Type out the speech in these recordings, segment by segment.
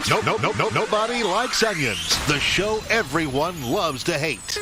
Nobody likes onions. The show everyone loves to hate.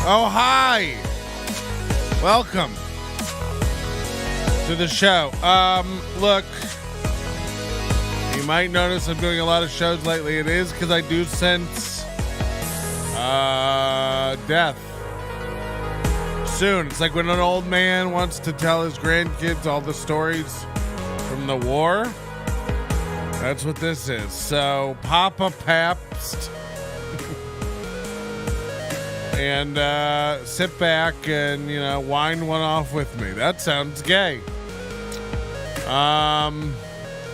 Oh, hi. Welcome to the show. Look, you might notice I'm doing a lot of shows lately. It is because I do sense death soon. It's like when an old man wants to tell his grandkids all the stories from the war. That's what this is. So, Papa Pabst. And sit back and, wind one off with me. That sounds gay.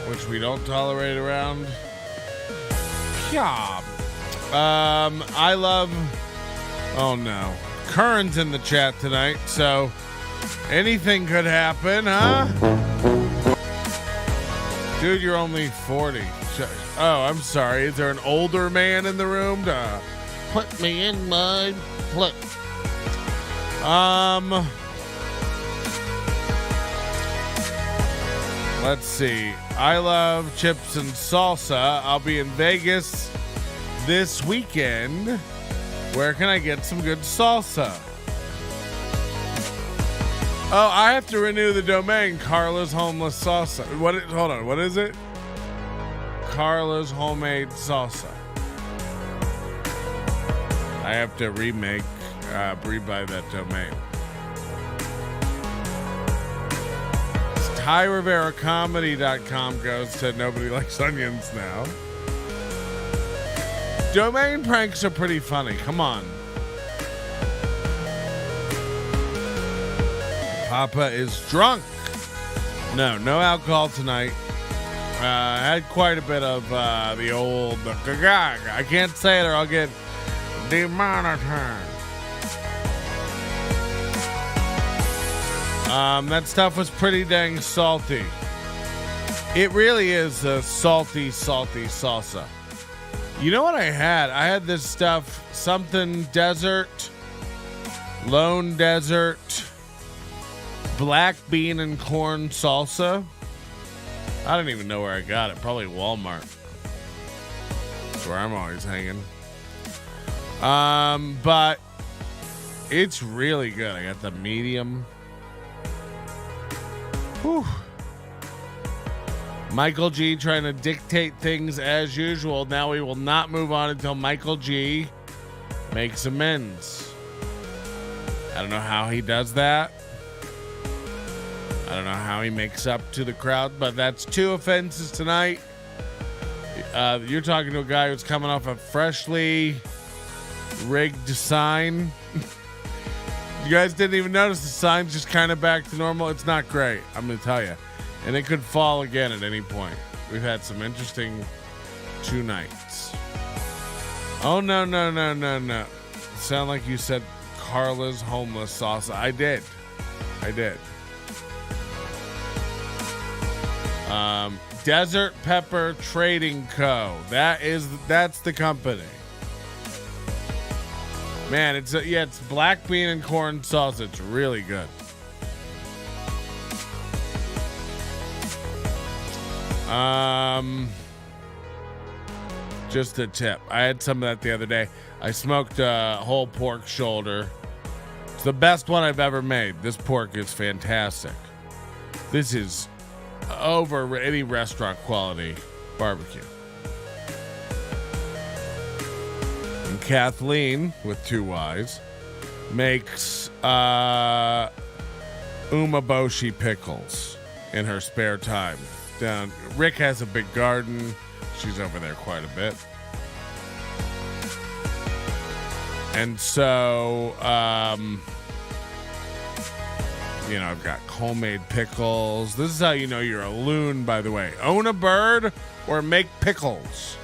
Which we don't tolerate around. Yeah. I love... Oh, no. Curran's in the chat tonight, so anything could happen, huh? Dude, you're only 40. Oh, I'm sorry. Is there an older man in the room to put me in my place? Let's see. I love chips and salsa. I'll be in Vegas this weekend. Where can I get some good salsa? Oh, I have to renew the domain. Carla's Homeless Salsa. Hold on. What is it? Carla's Homemade Salsa. I have to rebuy that domain. TyRiveraComedy.com goes to Nobody Likes Onions now. Domain pranks are pretty funny. Come on. Papa is drunk. No alcohol tonight. I had quite a bit of the old... I can't say it or I'll get demonetized. That stuff was pretty dang salty. It really is a salty salsa. You know what I had? I had this stuff, something desert, Lone Desert, black bean and corn salsa. I don't even know where I got it. Probably Walmart. That's where I'm always hanging. But it's really good. I got the medium. Whew. Michael G trying to dictate things as usual. Now we will not move on until Michael G makes amends. I don't know how he does that. I don't know how he makes up to the crowd, but that's 2 offenses tonight. You're talking to a guy who's coming off a freshly rigged sign. You guys didn't even notice the sign's just kind of back to normal. It's not great, I'm going to tell you. And it could fall again at any point. We've had some interesting 2 nights. Oh, no. Sound like you said Carla's Homeless Salsa. I did. Desert Pepper Trading Co. That's the company. Man, it's black bean and corn salsa. It's really good. Just a tip. I had some of that the other day. I smoked a whole pork shoulder It's the best one I've ever made. This pork is fantastic. This is over any restaurant quality barbecue. And Kathleen, with 2 Y's, makes umeboshi pickles in her spare time. Rick has a big garden. She's over there quite a bit. And so, I've got homemade pickles. This is how you know you're a loon, by the way. Own a bird or make pickles.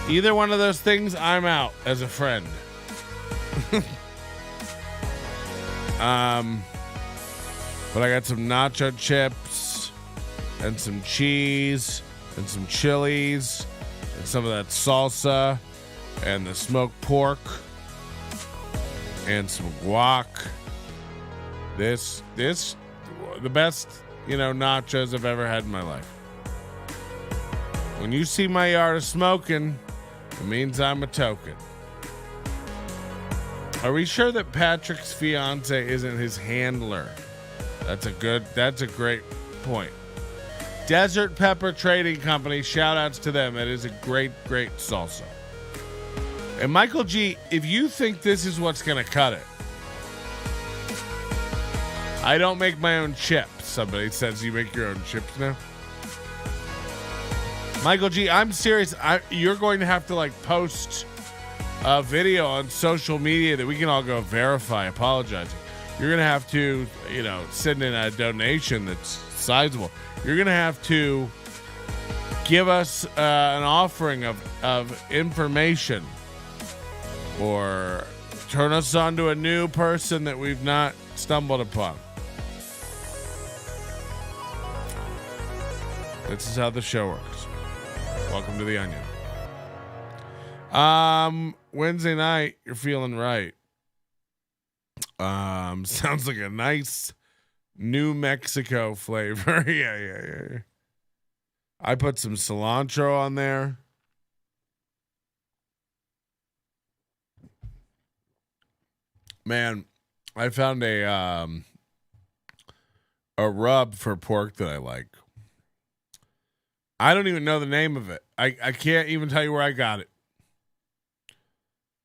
Either one of those things, I'm out as a friend. But I got some nacho chips and some cheese and some chilies and some of that salsa and the smoked pork and some guac. This the best, nachos I've ever had in my life. When you see my yard of smoking, it means I'm a token. Are we sure that Patrick's fiance isn't his handler? That's a great point. Desert Pepper Trading Company, shout outs to them. It is a great salsa. And Michael G, if you think this is what's going to cut it, I don't make my own chips. Somebody says you make your own chips now. Michael G, I'm serious. You're going to have to post a video on social media that we can all go verify, apologizing. You're going to have to, send in a donation that's sizable. You're going to have to give us an offering of information or turn us on to a new person that we've not stumbled upon. This is how the show works. Welcome to the Onion. Wednesday night, you're feeling right. Sounds like a nice New Mexico flavor. Yeah. I put some cilantro on there. Man, I found a rub for pork that I like. I don't even know the name of it. I can't even tell you where I got it.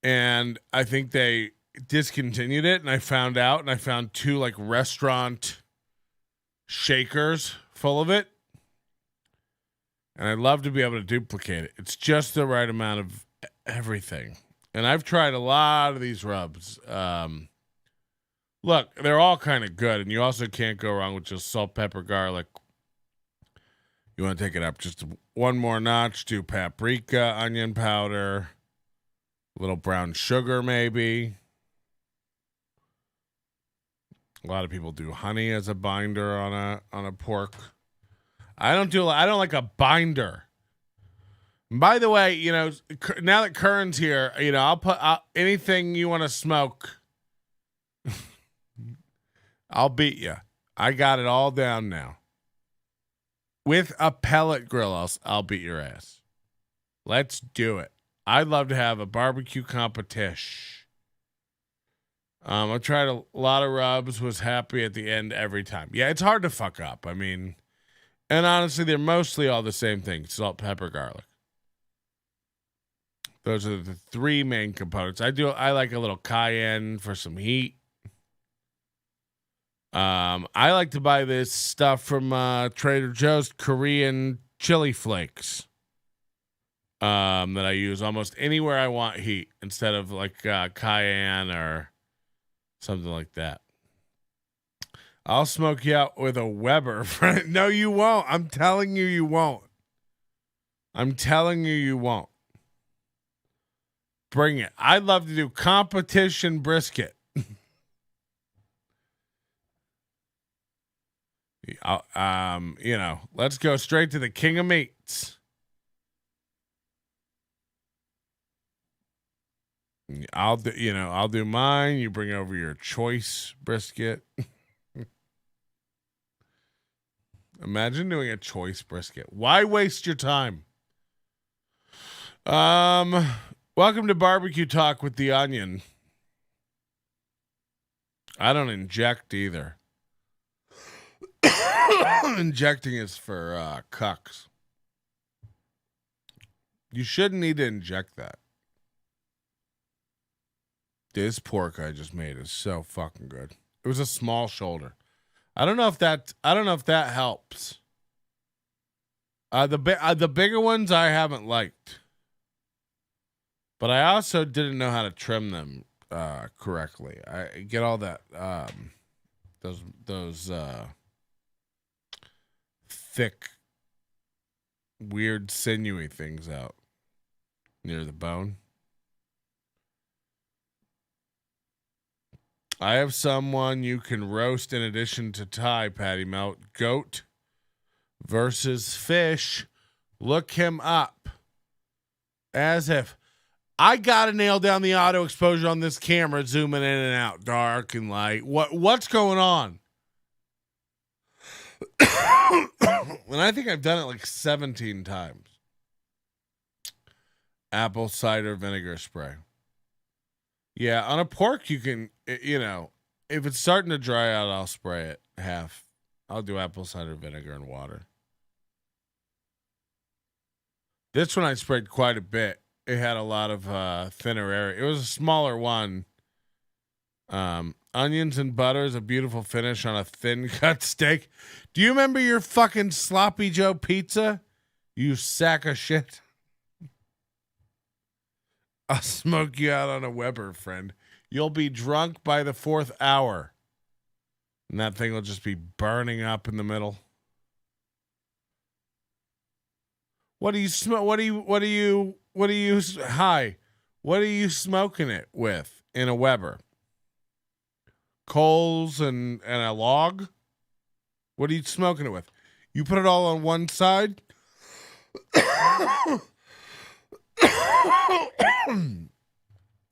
And I think they discontinued it, and I found out, and I found 2 restaurant shakers full of it. And I'd love to be able to duplicate it. It's just the right amount of everything. And I've tried a lot of these rubs. Look, they're all kind of good, and you also can't go wrong with just salt, pepper, garlic. You want to take it up just one more notch, do paprika, onion powder, a little brown sugar maybe. A lot of people do honey as a binder on a pork. I don't like a binder. And by the way, now that Kern's here, I'll put anything you want to smoke. I'll beat you. I got it all down now. With a pellet grill, I'll beat your ass. Let's do it. I'd love to have a barbecue competition. I tried a lot of rubs, was happy at the end every time. Yeah, it's hard to fuck up. And honestly, they're mostly all the same thing. Salt, pepper, garlic. Those are the 3 main components. I like a little cayenne for some heat. I like to buy this stuff from Trader Joe's, Korean chili flakes. That I use almost anywhere I want heat instead of cayenne or something like that. I'll smoke you out with a Weber. No, you won't. I'm telling you, you won't. Bring it. I'd love to do competition brisket. Let's go straight to the king of meats. I'll do mine. You bring over your choice brisket. Imagine doing a choice brisket. Why waste your time? Welcome to Barbecue Talk with the Onion. I don't inject either. Injecting is for cucks. You shouldn't need to inject that. This pork I just made is so fucking good. It was a small shoulder. I don't know if that helps. The bigger ones I haven't liked, but I also didn't know how to trim them correctly. I get all that those thick, weird, sinewy things out near the bone. I have someone you can roast in addition to Thai, Patty Melt. Goat versus fish. Look him up. As if I gotta nail down the auto exposure on this camera, zooming in and out, dark and light. What's going on? And I think I've done it like 17 times. Apple cider vinegar spray. Yeah, on a pork you can, if it's starting to dry out, I'll spray it half. I'll do apple cider vinegar and water. This one I sprayed quite a bit. It had a lot of thinner area. It was a smaller one. Onions and butter is a beautiful finish on a thin cut steak. Do you remember your fucking Sloppy Joe pizza? You sack of shit. I'll smoke you out on a Weber, friend. You'll be drunk by the 4th hour. And that thing will just be burning up in the middle. What do you smoke? What are you smoking it with in a Weber? Coals and a log? What are you smoking it with? You put it all on one side?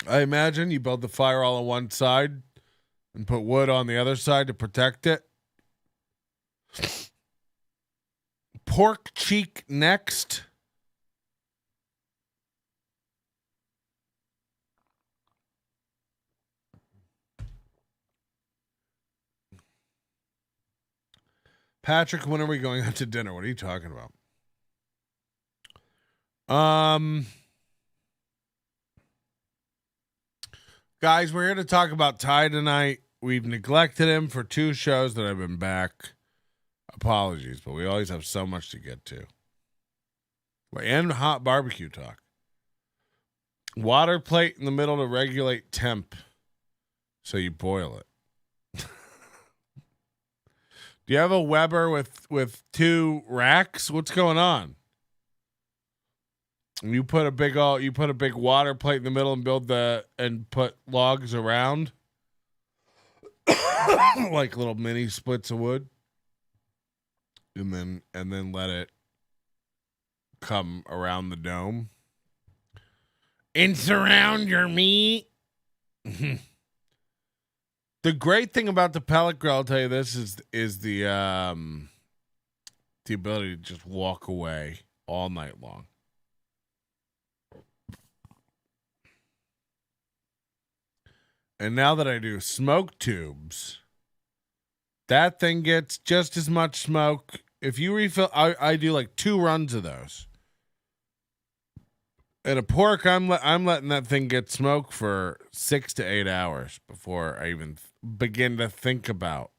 I imagine you build the fire all on one side and put wood on the other side to protect it. Pork cheek next. Patrick, when are we going out to dinner? What are you talking about? Guys, we're here to talk about Ty tonight. We've neglected him for 2 shows that I've been back. Apologies, but we always have so much to get to. And hot barbecue talk. Water plate in the middle to regulate temp. So you boil it. Do you have a Weber with 2 racks? What's going on? You put a big water plate in the middle and put logs around, like little mini splits of wood, and then let it come around the dome and surround your meat. The great thing about the pellet grill, I'll tell you this, is the ability to just walk away all night long. And now that I do smoke tubes, that thing gets just as much smoke. If you refill, I do like 2 runs of those. And a pork, I'm letting that thing get smoke for 6 to 8 hours before I even begin to think about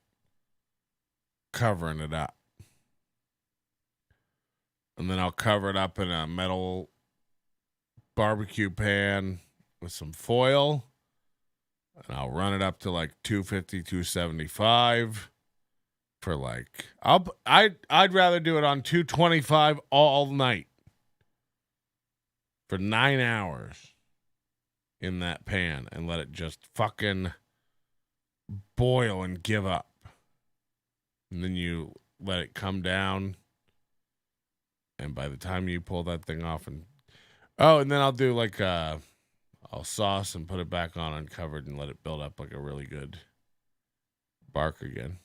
covering it up. And then I'll cover it up in a metal barbecue pan with some foil. And I'll run it up to like 250, 275 for like I'd rather do it on 225 all night for 9 hours in that pan and let it just fucking boil and give up. And then you let it come down. And by the time you pull that thing off and then I'll do like I'll sauce and put it back on uncovered and let it build up like a really good bark again.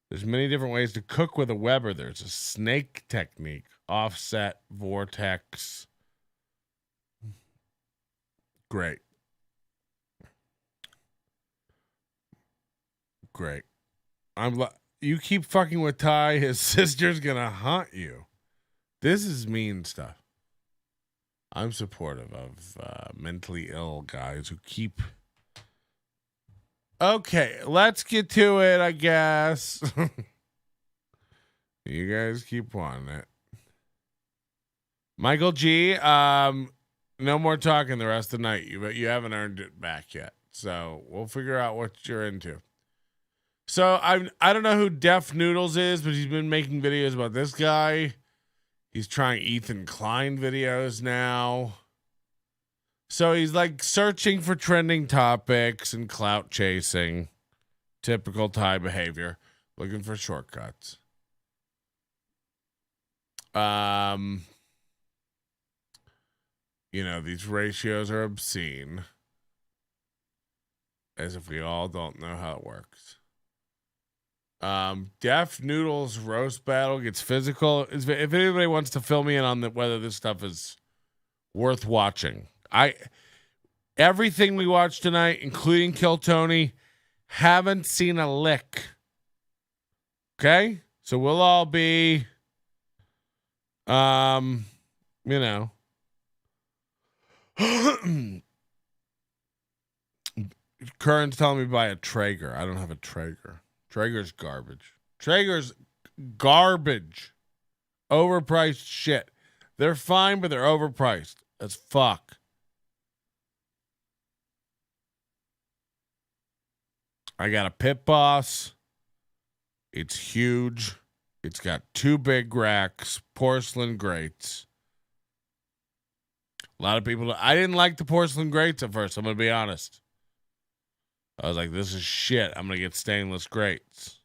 There's many different ways to cook with a Weber. There's a snake technique, offset, vortex. Great. great. You keep fucking with Ty, his sister's gonna haunt you. This is mean stuff. I'm supportive of mentally ill guys who keep. Okay, let's get to it, I guess. You guys keep wanting it. Michael G, no more talking the rest of the night. You haven't earned it back yet. So we'll figure out what you're into. So I don't know who Def Noodles is, but he's been making videos about this guy. He's trying Ethan Klein videos now. So he's like searching for trending topics and clout chasing. Typical Ty behavior. Looking for shortcuts. You know, these ratios are obscene. As if we all don't know how it works. Def Noodles roast battle gets physical. If anybody wants to fill me in on whether this stuff is worth watching. Everything we watched tonight, including Kill Tony, haven't seen a lick. Okay? So we'll all be you know. Curran's telling me to buy a Traeger. I don't have a Traeger. Traeger's garbage. Traeger's garbage. Overpriced shit. They're fine, but they're overpriced as fuck. I got a Pit Boss. It's huge. It's got 2 big racks, porcelain grates. A lot of people, I didn't like the porcelain grates at first, I'm going to be honest. I was like, this is shit. I'm going to get stainless grates.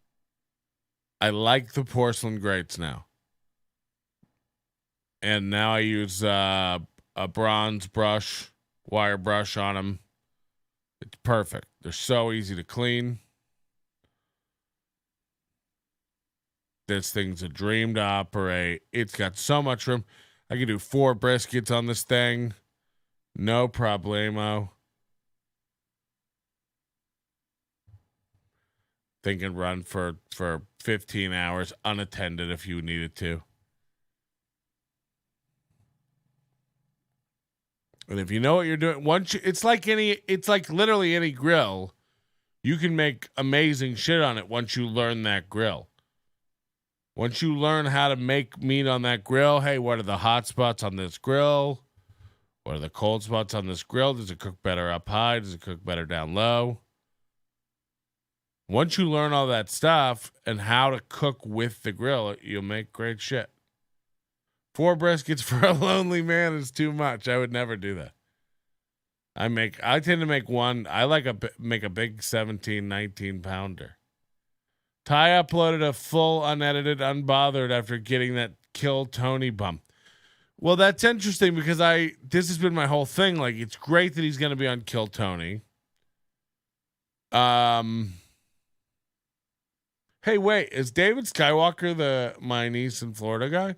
I like the porcelain grates now. And now I use a bronze brush, wire brush on them. It's perfect. They're so easy to clean. This thing's a dream to operate. It's got so much room. I can do 4 briskets on this thing. No problemo. Thing can run for 15 hours unattended if you needed to. And if you know what you're doing, it's like literally any grill. You can make amazing shit on it once you learn that grill. Once you learn how to make meat on that grill, hey, what are the hot spots on this grill? What are the cold spots on this grill? Does it cook better up high? Does it cook better down low? Once you learn all that stuff and how to cook with the grill, you'll make great shit. 4 briskets for a lonely man is too much. I would never do that. I tend to make one. I make a big 17, 19 pounder. Ty uploaded a full, unedited, unbothered after getting that Kill Tony bump. Well, that's interesting because this has been my whole thing. Like, it's great that he's going to be on Kill Tony. Hey, wait, is David Skywalker my niece in Florida guy?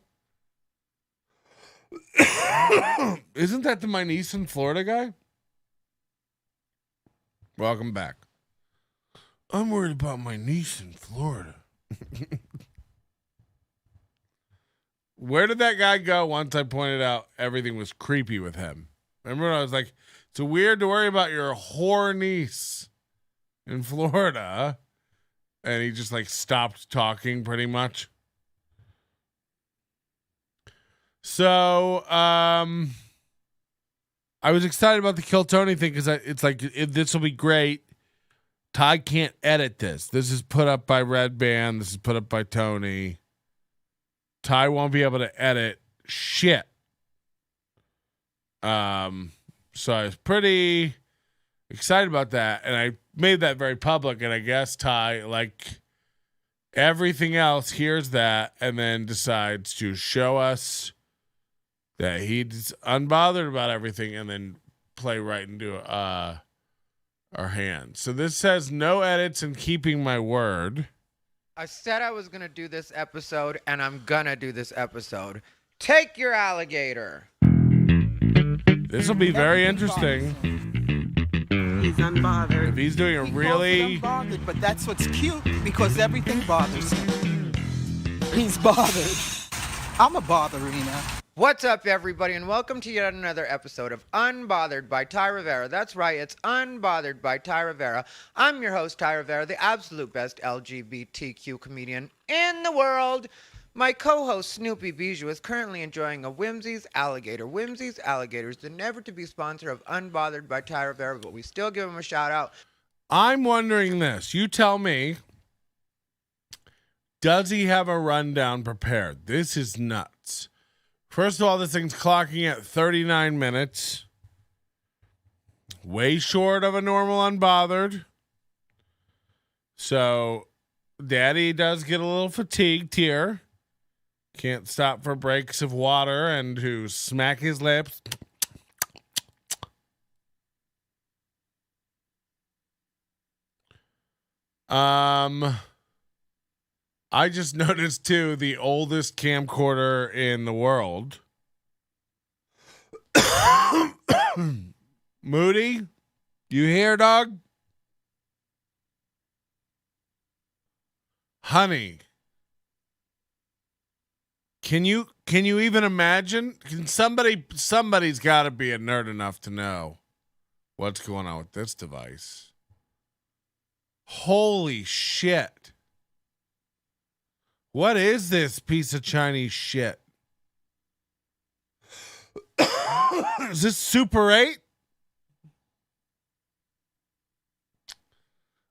Isn't that the my niece in Florida guy? Welcome back. I'm worried about my niece in Florida. Where did that guy go once I pointed out everything was creepy with him? Remember when I was like, it's weird to worry about your whore niece in Florida. And he just like stopped talking pretty much. So, I was excited about the Kill Tony thing because it's like, this will be great. Ty can't edit this. This is put up by Red Band. This is put up by Tony. Ty won't be able to edit shit. So I was pretty excited about that. And I made that very public. And I guess Ty, like everything else, hears that and then decides to show us that he's unbothered about everything and then play right into our hands. So this says no edits and keeping my word. I said I was going to do this episode, and I'm going to do this episode. Take your alligator. This will be very interesting. He's unbothered. If he's doing a He really... calls it unbothered, but that's what's cute because everything bothers him. He's bothered. I'm a botherina. What's up, everybody, and welcome to yet another episode of Unbothered by Ty Rivera. That's right, it's Unbothered by Ty Rivera. I'm your host, Ty Rivera, the absolute best LGBTQ comedian in the world. My co-host, Snoopy Bijou, is currently enjoying a Whimsy's Alligator. Whimsy's Alligators, the never-to-be sponsor of Unbothered by Ty Rivera, but we still give him a shout-out. I'm wondering this. You tell me, does he have a rundown prepared? This is nuts. First of all, this thing's clocking at 39 minutes. Way short of a normal Unbothered. So, Daddy does get a little fatigued here. Can't stop for breaks of water and to smack his lips. I just noticed too the oldest camcorder in the world. Moody, you here, dog? Honey, can you even imagine? Can somebody's got to be a nerd enough to know what's going on with this device? Holy shit. What is this piece of Chinese shit? Is this Super 8?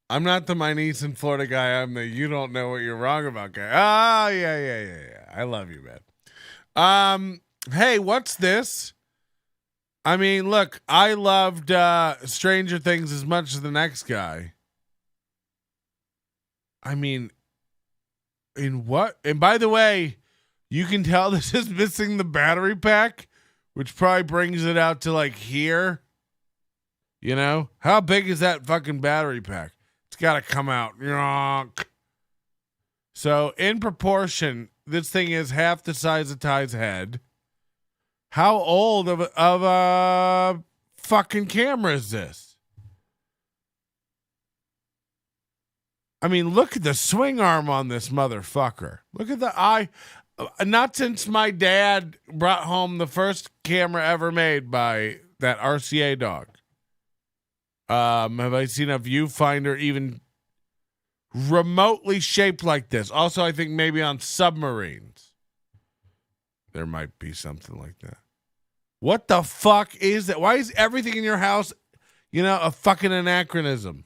I'm not the my niece in Florida guy. I'm the you don't know what you're wrong about guy. Ah, yeah. I love you, man. Hey, what's this? I mean, look, I loved Stranger Things as much as the next guy. I mean, in what? And by the way, you can tell this is missing the battery pack, which probably brings it out to like here. You know? How big is that fucking battery pack? It's got to come out. So, in proportion, this thing is half the size of Ty's head. How old of a fucking camera is this? I mean, look at the swing arm on this motherfucker. Look at the eye. Not since my dad brought home the first camera ever made by that RCA dog. Have I seen a viewfinder even remotely shaped like this? Also, I think maybe on submarines, there might be something like that. What the fuck is that? Why is everything in your house, a fucking anachronism?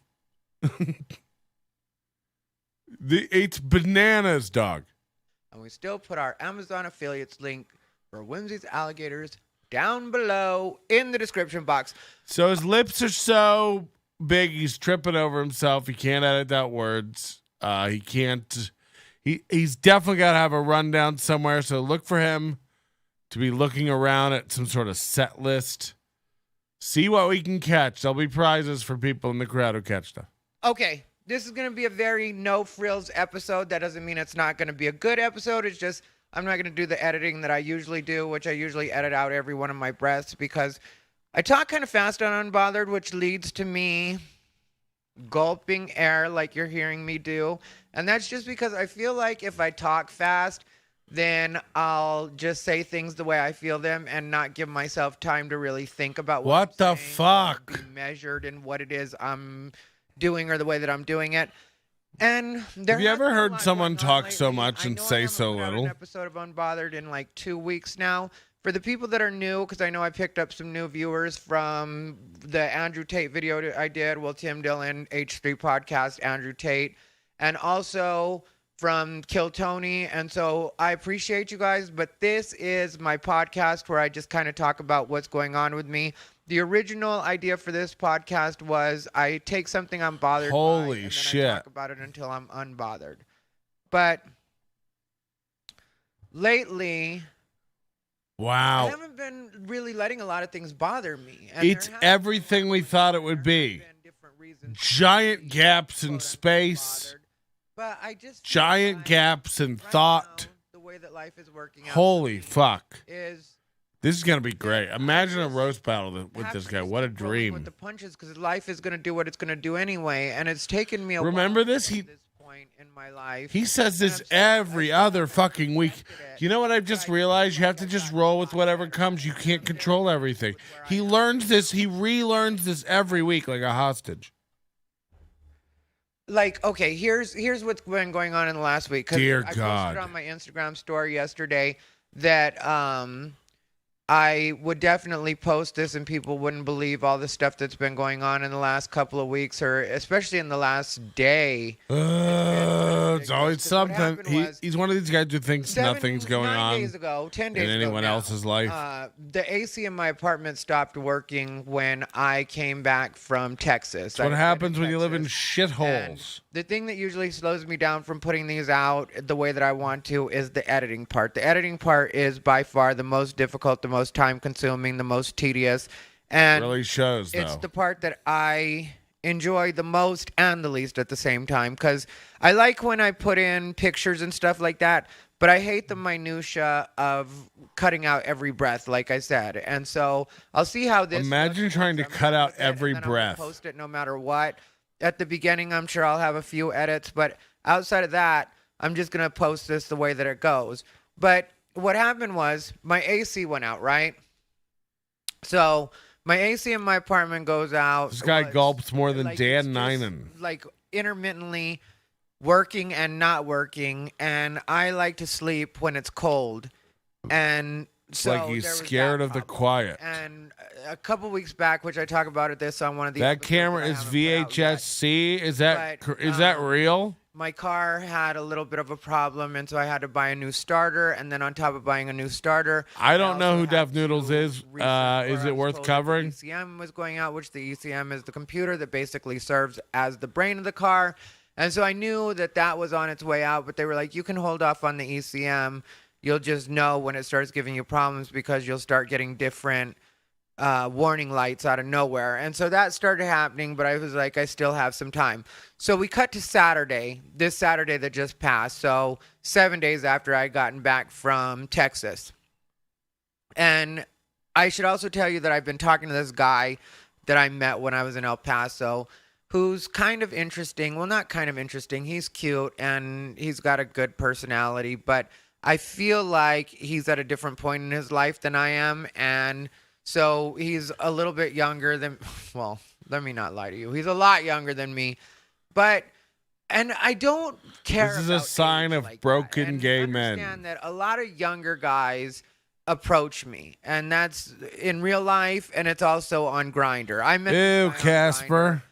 It's bananas, dog. And we still put our Amazon affiliates link for Whimsy's Alligators down below in the description box. So his lips are so big, he's tripping over himself. He can't edit out words. He can't. He's definitely got to have a rundown somewhere. So look for him to be looking around at some sort of set list. See what we can catch. There'll be prizes for people in the crowd who catch stuff. Okay. This is going to be a very no-frills episode. That doesn't mean it's not going to be a good episode. It's just I'm not going to do the editing that I usually do, which I usually edit out every one of my breaths because I talk kind of fast on Unbothered, which leads to me gulping air like you're hearing me do. And that's just because I feel like if I talk fast, then I'll just say things the way I feel them and not give myself time to really think about what the I'm saying, fuck? be measured in what it is I'm doing or the way that I'm doing it. And have you ever heard someone talk so much and say so little? An episode of Unbothered in like 2 weeks now. For the people that are new, because I know I picked up some new viewers from the Andrew Tate video I did, Tim Dillon, H3 podcast, Andrew Tate, and also from Kill Tony. And so I appreciate you guys, but this is my podcast where I just kind of talk about what's going on with me. The original idea for this podcast was I take something I'm bothered by and then I talk about it until I'm unbothered. But lately, wow, I haven't been really letting a lot of things bother me. And it's everything we thought it would be. Giant gaps in space. But I just giant gaps in thought. Now, the way that life is working out holy fuck. Is This is gonna be great. Imagine a roast battle with Have this to guy. just What a keep rolling dream. with the punches, because life is gonna do what it's gonna do anyway, and it's taken me a Remember while to this? get to this point in my life. He says And this I'm still- every I other fucking week. accepted it. You know what I've just realized? You have to just roll with whatever comes. You can't control everything. He learns this. He relearns this every week like a hostage. Like, okay, here's what's been going on in the last week. 'Cause Dear I God. posted on my Instagram story yesterday that I would definitely post this, and people wouldn't believe all the stuff that's been going on in the last couple of weeks, or especially in the last day. It's always Because what something. happened was He's one of these guys who thinks nothing's going 9 on days ago, 10 days in ago anyone now, else's life. the AC in my apartment stopped working when I came back from Texas. That's what happens when you live in And shitholes. the thing that usually slows me down from putting these out the way that I want to is the editing part. The editing part is by far the most difficult, the most time consuming, the most tedious. And Really shows, though. it's the part that I enjoy the most and the least at the same time, because I like when I put in pictures and stuff like that, but I hate the minutia of cutting out every breath, like I said. And so I'll see how this Imagine looks trying to once I'm cut done out with it, every and then I'm gonna breath. post it no matter what. At the beginning, I'm sure I'll have a few edits, but outside of that, I'm just gonna post this the way that it goes. But what happened was my AC went out, right? So my AC in my apartment goes out. This guy was, gulps more than like, Dan it's just, Ninen. like intermittently working and not working, and I like to sleep when it's cold, and so Like he's there was scared that of the problem. quiet. And a couple weeks back, which I talk about it this on one of the That episodes camera that I is haven't put out yet. VHS-C. Is that But, is that real? My car had a little bit of a problem, and so I had to buy a new starter. And then on top of buying a new starter, I don't know also who had Deaf to Noodles is. reset where Is I it was worth told that covering? The ECM was going out, which the ECM is the computer that basically serves as the brain of the car. And so I knew that that was on its way out, but they were like, you can hold off on the ECM. You'll just know when it starts giving you problems, because you'll start getting different warning lights out of nowhere. And so that started happening, but I was like, I still have some time. So we cut to Saturday, this Saturday that just passed. So 7 days after I gotten back from Texas. And I should also tell you that I've been talking to this guy that I met when I was in El Paso, who's kind of interesting. Well, not kind of interesting. He's cute and he's got a good personality, but I feel like he's at a different point in his life than I am. And so he's a little bit younger than, well, let me not lie to you. He's a lot younger than me, and I don't care. This is a about sign age of like broken that. And gay understand men. that a lot of younger guys approach me, and that's in real life, and it's also on Grindr. I met this guy Ew, on Grindr. Casper.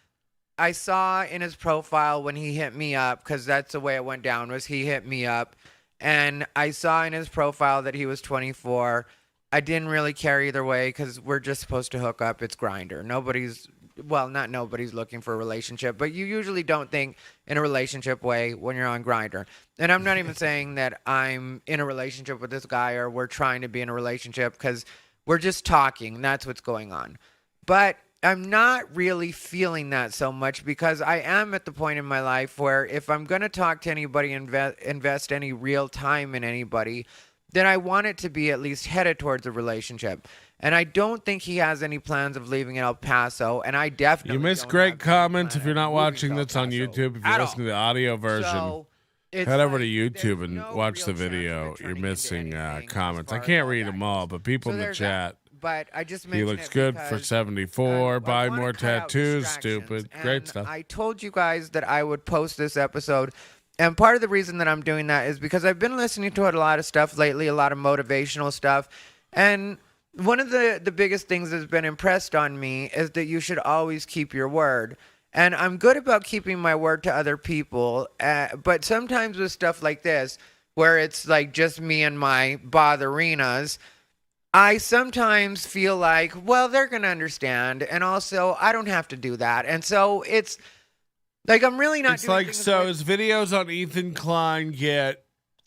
I saw in his profile when he hit me up, because that's the way it went down, was he hit me up, and I saw in his profile that he was 24. I didn't really care either way, because we're just supposed to hook up. It's Grindr. Not nobody's looking for a relationship, but you usually don't think in a relationship way when you're on Grindr. And I'm not even saying that I'm in a relationship with this guy or we're trying to be in a relationship, because we're just talking. That's what's going on. But I'm not really feeling that so much, because I am at the point in my life where if I'm going to talk to anybody, invest any real time in anybody, then I want it to be at least headed towards a relationship. And I don't think he has any plans of leaving in El Paso, and I definitely You missed don't great have any comments. plan If you're of not moving watching to El this on Paso YouTube, if at you're all. listening to the audio version, So, it's head over to like, YouTube there's and no watch real the chance of it video. You're turning into missing anything comments. as I far can't as read that them all, goes. but people So in the there's chat. that. But I just He mentioned looks it good for because, 74. I Buy wanna more cut out tattoos, distractions. stupid. Great And stuff. I told you guys that I would post this episode. And part of the reason that I'm doing that is because I've been listening to a lot of stuff lately, a lot of motivational stuff. And one of the biggest things that's been impressed on me is that you should always keep your word. And I'm good about keeping my word to other people. But sometimes with stuff like this, where it's like just me and my botherinas, I sometimes feel like, well, they're going to understand. And also, I don't have to do that. And so it's like, I'm really not It's doing like, things so with- his videos on Ethan Klein get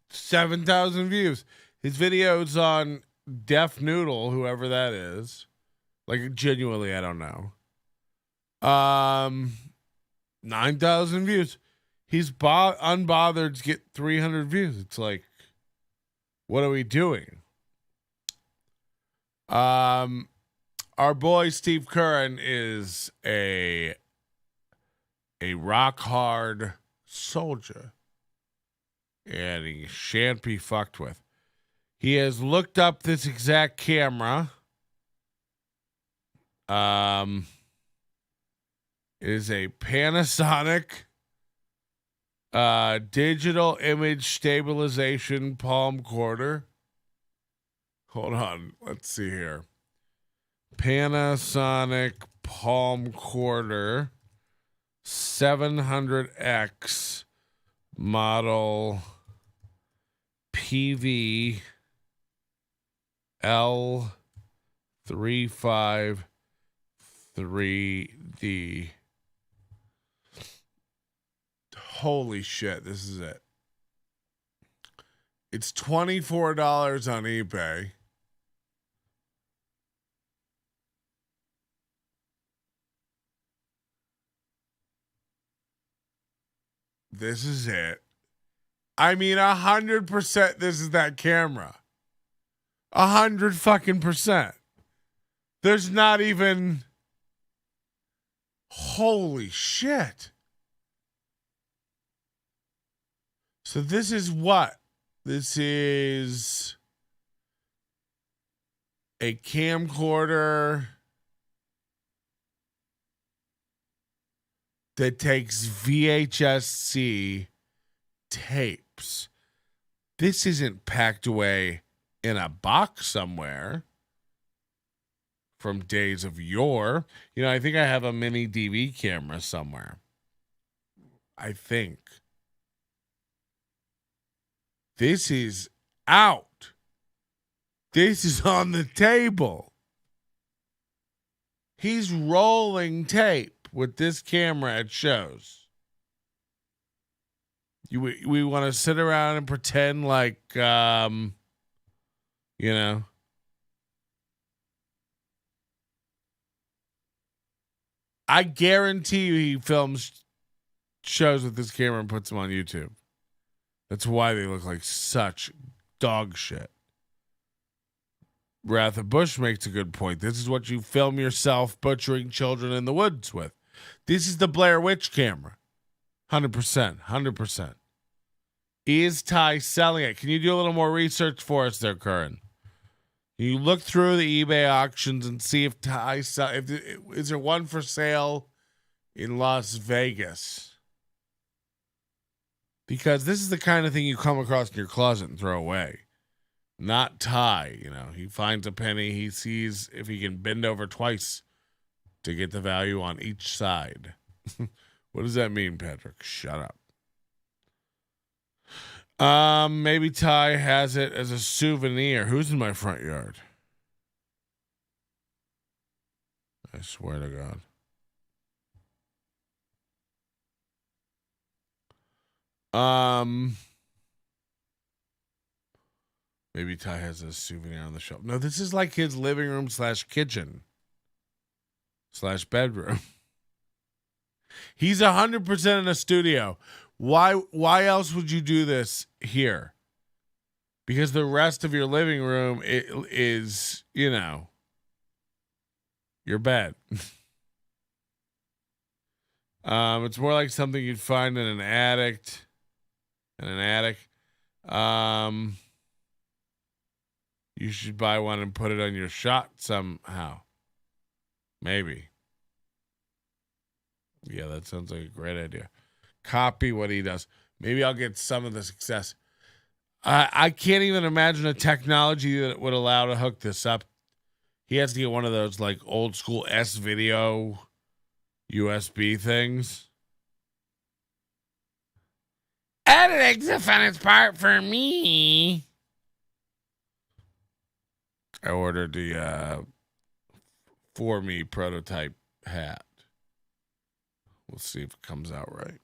7,000 views. His videos on Deaf Noodle, whoever that is, like genuinely, I don't know. 9,000 views. He's unbothered get 300 views. It's like, what are we doing? Our boy Steve Curran is a rock hard soldier, and he shan't be fucked with. He has looked up this exact camera. It is a Panasonic digital image stabilization palm quarter. Hold on, let's see here. Panasonic palm quarter 700X model PV L353D. Holy shit, this is it. It's $24 on eBay. This is it. I mean, 100% this is that camera. 100 fucking percent. There's not even... Holy shit. So this is what? This is a camcorder that takes VHS-C tapes. This isn't packed away in a box somewhere from days of yore. You know, I think I have a mini DV camera somewhere. I think. This is out. This is on the table. He's rolling tape with this camera at shows. We want to sit around and pretend like, you know. I guarantee you he films shows with this camera and puts them on YouTube. That's why they look like such dog shit. Wrath of Bush makes a good point. This is what you film yourself butchering children in the woods with. This is the Blair Witch camera. 100%. 100%. Is Ty selling it? Can you do a little more research for us there, Curran? You look through the eBay auctions and see if Ty is there one for sale in Las Vegas? Because this is the kind of thing you come across in your closet and throw away. Not Ty, you know. He finds a penny. He sees if he can bend over twice to get the value on each side. What does that mean, Patrick? Shut up. Maybe Ty has it as a souvenir. Who's in my front yard? I swear to God. Maybe Ty has a souvenir on the shelf. No, this is like his living room / kitchen / bedroom. He's 100% in a studio. Why else would you do this here? Because the rest of your living room is, you know, your bed. It's more like something you'd find in an attic. You should buy one and put it on your shot somehow. Maybe. Yeah, that sounds like a great idea. Copy what he does. Maybe I'll get some of the success. I can't even imagine a technology that would allow to hook this up. He has to get one of those like old school S-video USB things. Editing's the funnest part for me. I ordered the For Me prototype hat. We'll see if it comes out right.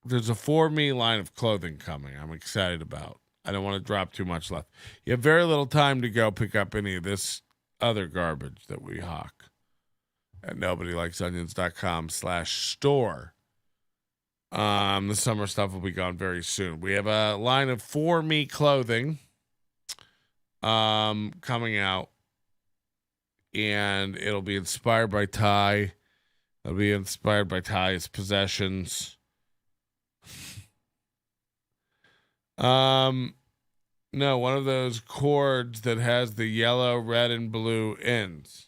There's a For Me line of clothing coming. I'm excited about. I don't want to drop too much left. You have very little time to go pick up any of this other garbage that we hawk at nobodylikesonions.com/store. The summer stuff will be gone very soon. We have a line of For Me clothing coming out, and it'll be inspired by Ty. It'll be inspired by Ty's possessions. No, one of those cords that has the yellow, red, and blue ends.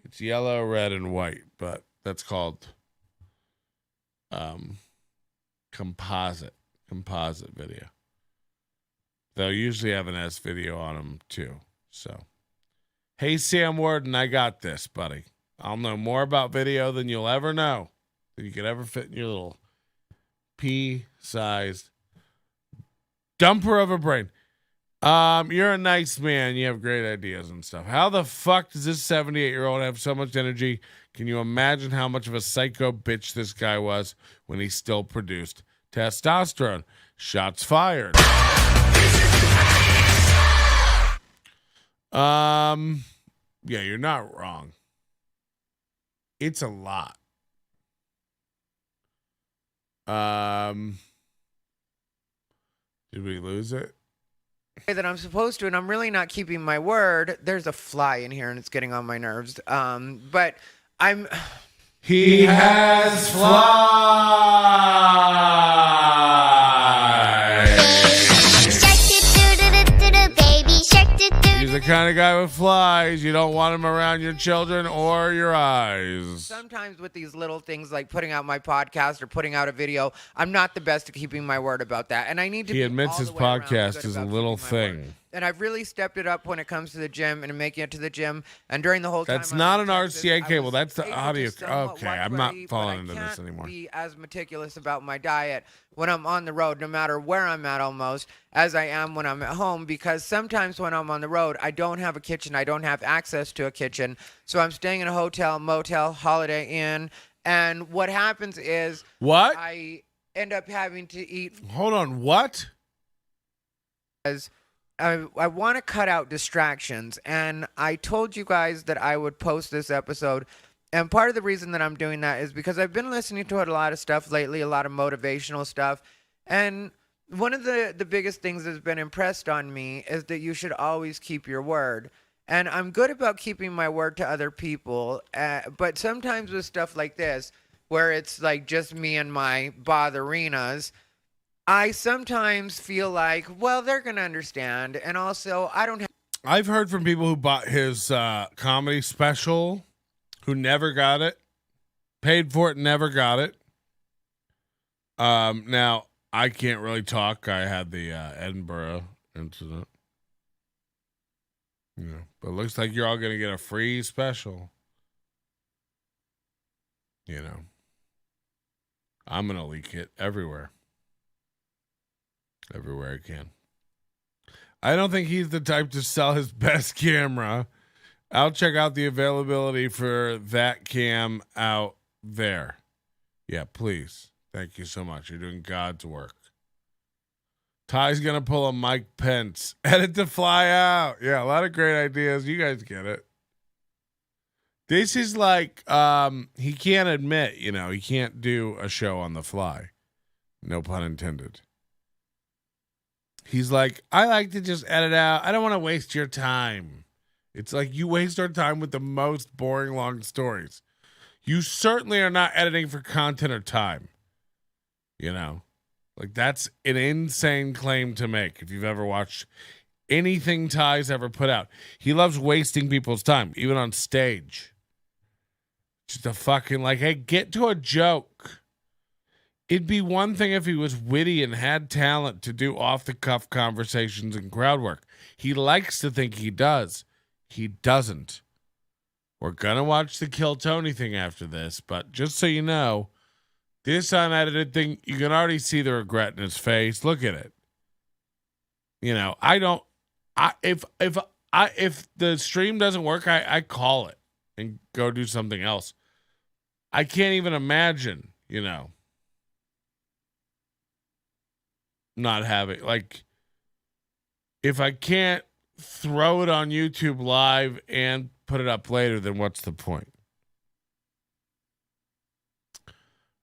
It's yellow, red, and white, but that's called composite video. They'll usually have an S video on them too. So, hey, Sam Worden, I got this, buddy. I'll know more about video than you'll ever know, than you could ever fit in your little pea-sized dumper of a brain. You're a nice man. You have great ideas and stuff. How the fuck does this 78-year-old have so much energy? Can you imagine how much of a psycho bitch this guy was when he still produced testosterone? Shots fired. Yeah, you're not wrong. It's a lot. Did we lose it? That I'm supposed to, and I'm really not keeping my word. There's a fly in here and it's getting on my nerves. But I'm He has He's the kind of guy with flies. You don't want him around your children or your eyes. sometimes with these little things like putting out my podcast or putting out a video, I'm not the best at keeping my word about that. And I need to He be admits all his the way around podcast good is a about little keeping my word. thing. And I've really stepped it up when it comes to the gym and making it to the gym. And during the whole time, That's I was not in an Texas, RCA I cable. was That's the able to audio. somewhat Okay, watch I'm not ready, but falling I into can't this anymore. be as meticulous about my diet when I'm on the road, no matter where I'm at almost, as I am when I'm at home, because sometimes when I'm on the road, I don't have a kitchen. I don't have access to a kitchen. So I'm staying in a hotel, motel, Holiday Inn. And what happens is What? I end up having to eat Hold on. What? as I want to cut out distractions. And I told you guys that I would post this episode. And part of the reason that I'm doing that is because I've been listening to a lot of stuff lately, a lot of motivational stuff. And one of the biggest things that's been impressed on me is that you should always keep your word. And I'm good about keeping my word to other people. But sometimes with stuff like this, where it's like just me and my botherinas, I sometimes feel like, well, they're going to understand. And also, I don't have. I've heard from people who bought his comedy special who never got it, paid for it, never got it. Now, I can't really talk. I had the Edinburgh incident. Yeah, but it looks like you're all going to get a free special. You know, I'm going to leak it everywhere. Everywhere I can. I don't think he's the type to sell his best camera. I'll check out the availability for that cam out there. Yeah, please. Thank you so much. You're doing God's work. Ty's going to pull a Mike Pence. Edit to fly out. Yeah, a lot of great ideas. You guys get it. This is like, he can't admit, he can't do a show on the fly. No pun intended. He's like, I like to just edit out. I don't want to waste your time. It's like you waste our time with the most boring long stories. You certainly are not editing for content or time. Like that's an insane claim to make if you've ever watched anything Ty's ever put out. He loves wasting people's time, even on stage. Just a fucking like, hey, get to a joke. It'd be one thing if he was witty and had talent to do off-the-cuff conversations and crowd work. He likes to think he does. He doesn't. We're going to watch the Kill Tony thing after this, but just so you know, this unedited thing, you can already see the regret in his face. Look at it. If the stream doesn't work, I call it and go do something else. I can't even imagine, not having, like, if I can't throw it on YouTube live and put it up later, then what's the point?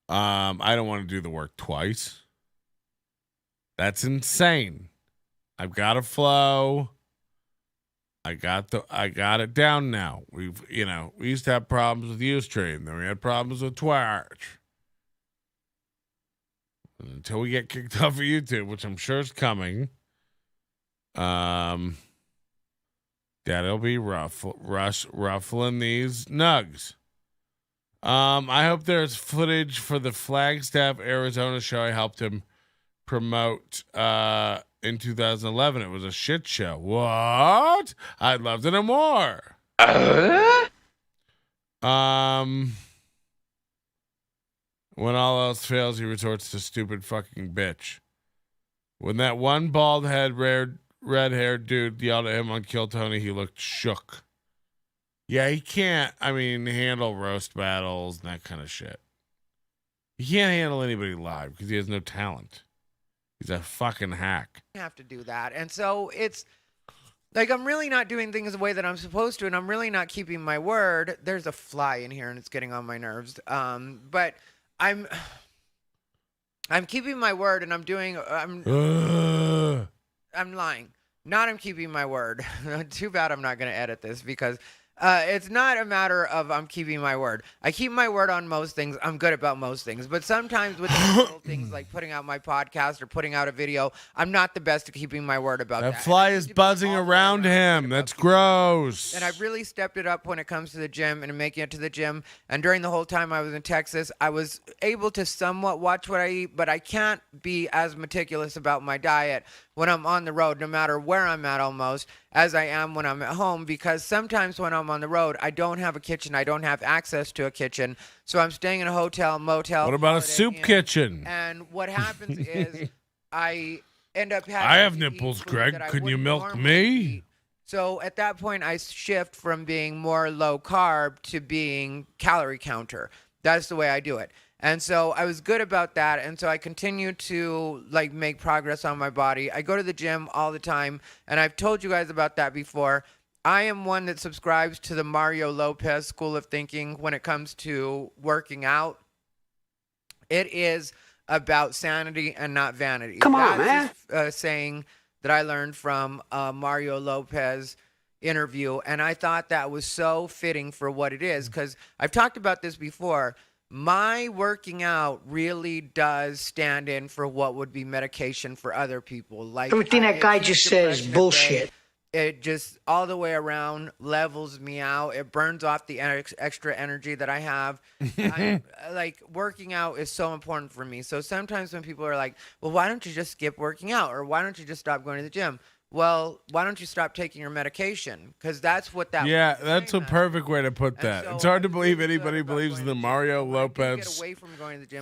I don't want to do the work twice. That's insane. I've got a flow. I got it down now. We used to have problems with Ustream, then we had problems with Twitch. Until we get kicked off of YouTube, which I'm sure is coming. That'll be ruffling these nugs. I hope there's footage for the Flagstaff, Arizona show I helped him promote in 2011. It was a shit show. What? I'd love to know more. When all else fails, he resorts to stupid fucking bitch. When that one bald head, red-haired dude yelled at him on Kill Tony, he looked shook. Yeah, he can't, handle roast battles and that kind of shit. He can't handle anybody live because he has no talent. He's a fucking hack. I have to do that. And so it's like I'm really not doing things the way that I'm supposed to, and I'm really not keeping my word. There's a fly in here, and it's getting on my nerves. But I'm keeping my word, and I'm lying. Not I'm keeping my word. Too bad I'm not going to edit this because it's not a matter of I'm keeping my word. I keep my word on most things. I'm good about most things. But sometimes with the little things like putting out my podcast or putting out a video, I'm not the best at keeping my word about that. That fly is buzzing around him. That's gross. And I've really stepped it up when it comes to the gym and making it to the gym. And during the whole time I was in Texas, I was able to somewhat watch what I eat, but I can't be as meticulous about my diet when I'm on the road, no matter where I'm at almost, as I am when I'm at home, because sometimes when I'm on the road, I don't have a kitchen. I don't have access to a kitchen. So I'm staying in a hotel, motel. What about a soup kitchen? And what happens is I end up having I have to nipples, eat food Greg. that I Could you wouldn't milk normally me? eat. So at that point, I shift from being more low carb to being calorie counter. That's the way I do it. And so I was good about that. And so I continue to make progress on my body. I go to the gym all the time. And I've told you guys about that before. I am one that subscribes to the Mario Lopez school of thinking when it comes to working out. It is about sanity and not vanity. Come on, man. That's a saying that I learned from Mario Lopez interview. And I thought that was so fitting for what it is. Because I've talked about this before. My working out really does stand in for what would be medication for other people. Like everything that guy just says is bullshit. It just all the way around levels me out. It burns off the extra energy that I have. Working out is so important for me. So sometimes when people are like, well, why don't you just skip working out? Or why don't you just stop going to the gym? Well, why don't you stop taking your medication? Because that's what that. Yeah, that's a perfect way to put that. So it's hard to believe anybody believes in the Mario Lopez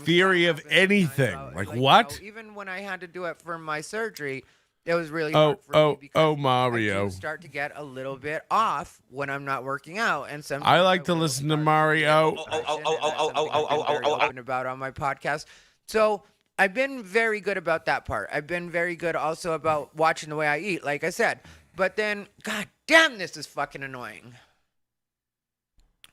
theory of anything. What? Even when I had to do it for my surgery, it was really hard for me because Mario. I do start to get a little bit off when I'm not working out, and sometimes I like to listen to Mario. Open about on my podcast. So I've been very good about that part. I've been very good also about watching the way I eat, like I said. But then, god damn, this is fucking annoying.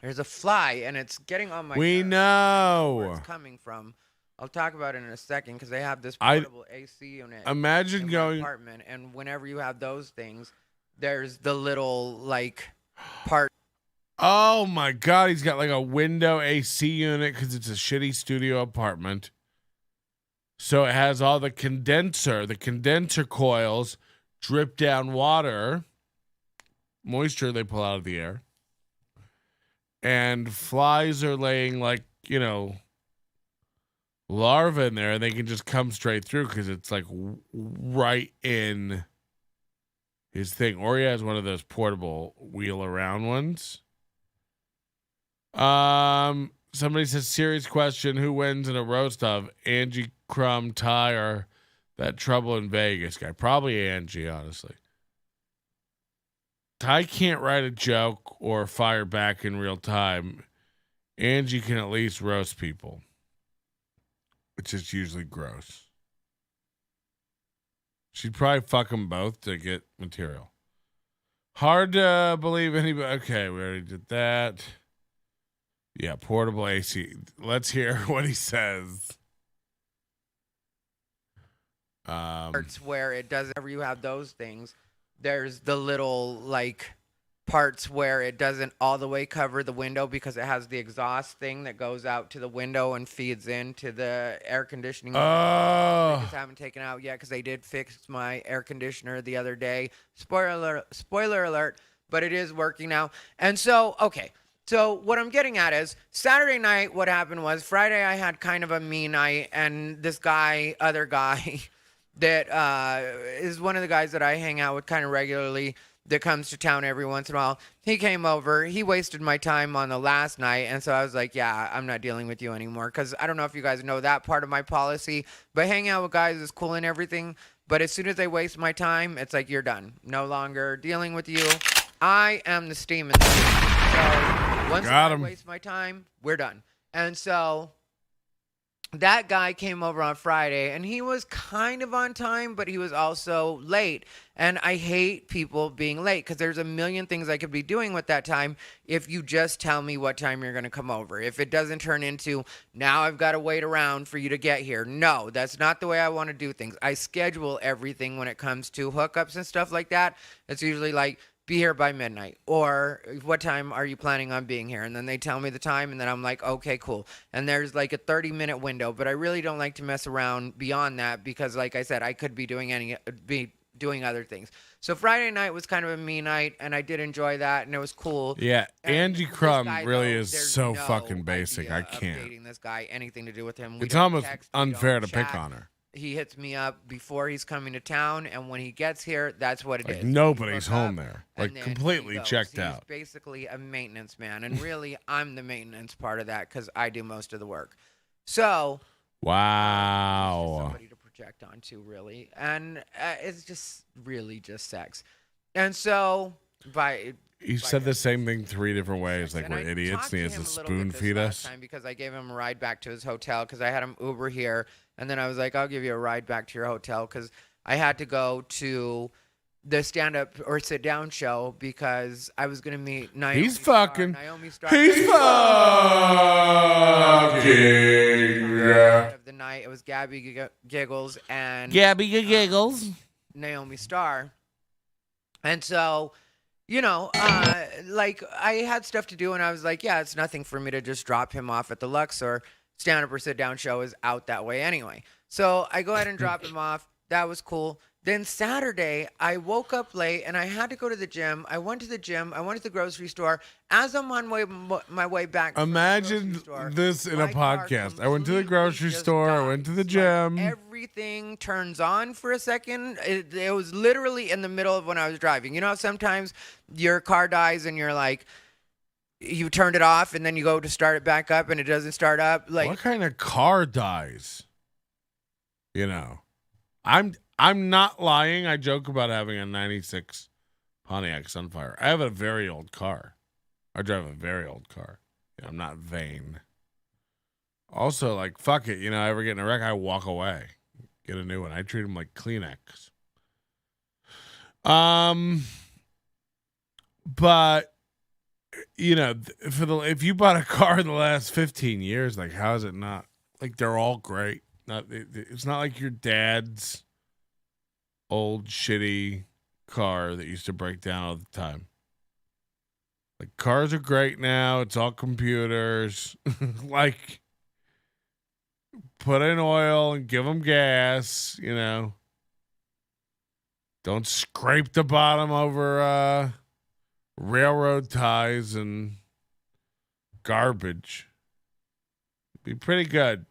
There's a fly, and it's getting on my nerves. We know where it's coming from. I'll talk about it in a second because they have this portable AC unit. Imagine in going my apartment, and whenever you have those things, there's the little part. Oh my god, he's got a window AC unit because it's a shitty studio apartment. So it has all the condenser coils drip down water, moisture they pull out of the air. And flies are laying larvae in there, and they can just come straight through because it's right in his thing. Or he has one of those portable wheel around ones. Somebody says, serious question, who wins in a roast of Angie Crumb, Ty, or that Trouble in Vegas guy? Probably Angie, honestly. Ty can't write a joke or fire back in real time. Angie can at least roast people, which is usually gross. She'd probably fuck them both to get material. Hard to believe anybody. Okay, we already did that. Yeah, portable AC. Let's hear what he says. Parts where it doesn't. Whenever you have those things, there's the little like parts where it doesn't all the way cover the window because it has the exhaust thing that goes out to the window and feeds into the air conditioning. They just haven't taken out yet because they did fix my air conditioner the other day. Spoiler alert, but it is working now. And so, okay. So what I'm getting at is Saturday night, what happened was Friday I had kind of a me night, and this other guy that is one of the guys that I hang out with kind of regularly that comes to town every once in a while. He came over. He wasted my time on the last night, and so I was like, yeah, I'm not dealing with you anymore, because I don't know if you guys know that part of my policy, but hanging out with guys is cool and everything, but as soon as they waste my time, it's like, you're done. No longer dealing with you. I am the steam in this. So once I waste my time, we're done. And so that guy came over on Friday, and he was kind of on time, but he was also late. And I hate people being late because there's a million things I could be doing with that time if you just tell me what time you're going to come over. If it doesn't turn into, now I've got to wait around for you to get here. No, that's not the way I want to do things. I schedule everything when it comes to hookups and stuff like that. It's usually like, be here by midnight, or what time are you planning on being here? And then they tell me the time, and then I'm like, okay, cool. And there's like a 30-minute window, but I really don't like to mess around beyond that because, like I said, I could be doing other things. So Friday night was kind of a me night, and I did enjoy that, and it was cool. Yeah, and Angie Crumb really is so no fucking basic. I can't. Dating this guy, anything to do with him. It's almost unfair to pick on her. He hits me up before he's coming to town, and when he gets here, that's what it is. Nobody's home there. Like, completely checked out. He's basically a maintenance man, and really, I'm the maintenance part of that because I do most of the work. So, wow. Somebody to project onto, really, and it's just really just sex. And so, You said the same thing 3 different ways, like we're idiots, and he has to spoon feed us. Because I gave him a ride back to his hotel because I had him Uber here, and then I was like, I'll give you a ride back to your hotel because I had to go to the stand-up or sit-down show because I was going to meet Naomi He's fucking. Naomi Star. He's fucking. Of the night, it was Gabby Giggles and Naomi Star, and so. You know, like I had stuff to do, and I was like, yeah, it's nothing for me to just drop him off at the Luxor. Stand-up or sit-down show is out that way anyway. So I go ahead and drop him off. That was cool. Then Saturday, I woke up late, and I had to go to the gym. I went to the gym. I went to the grocery store. As I'm on my way back Imagine this in a podcast. I went to the grocery store. I went to the gym. Like everything turns on for a second. It was literally in the middle of when I was driving. You know, sometimes your car dies, and you're like, you turned it off, and then you go to start it back up, and it doesn't start up. Like, what kind of car dies? You know, I'm not lying. I joke about having a 96 Pontiac Sunfire. I have a very old car. I drive a very old car. Yeah, I'm not vain. Also, like, fuck it. You know, I ever get in a wreck, I walk away. Get a new one. I treat them like Kleenex. But, you know, if you bought a car in the last 15 years, like, how is it not? Like, they're all great. It's not like your dad's old shitty car that used to break down all the time. Like, cars are great now. It's all computers. Like, put in oil and give them gas, you know. Don't scrape the bottom over railroad ties and garbage. Be pretty good.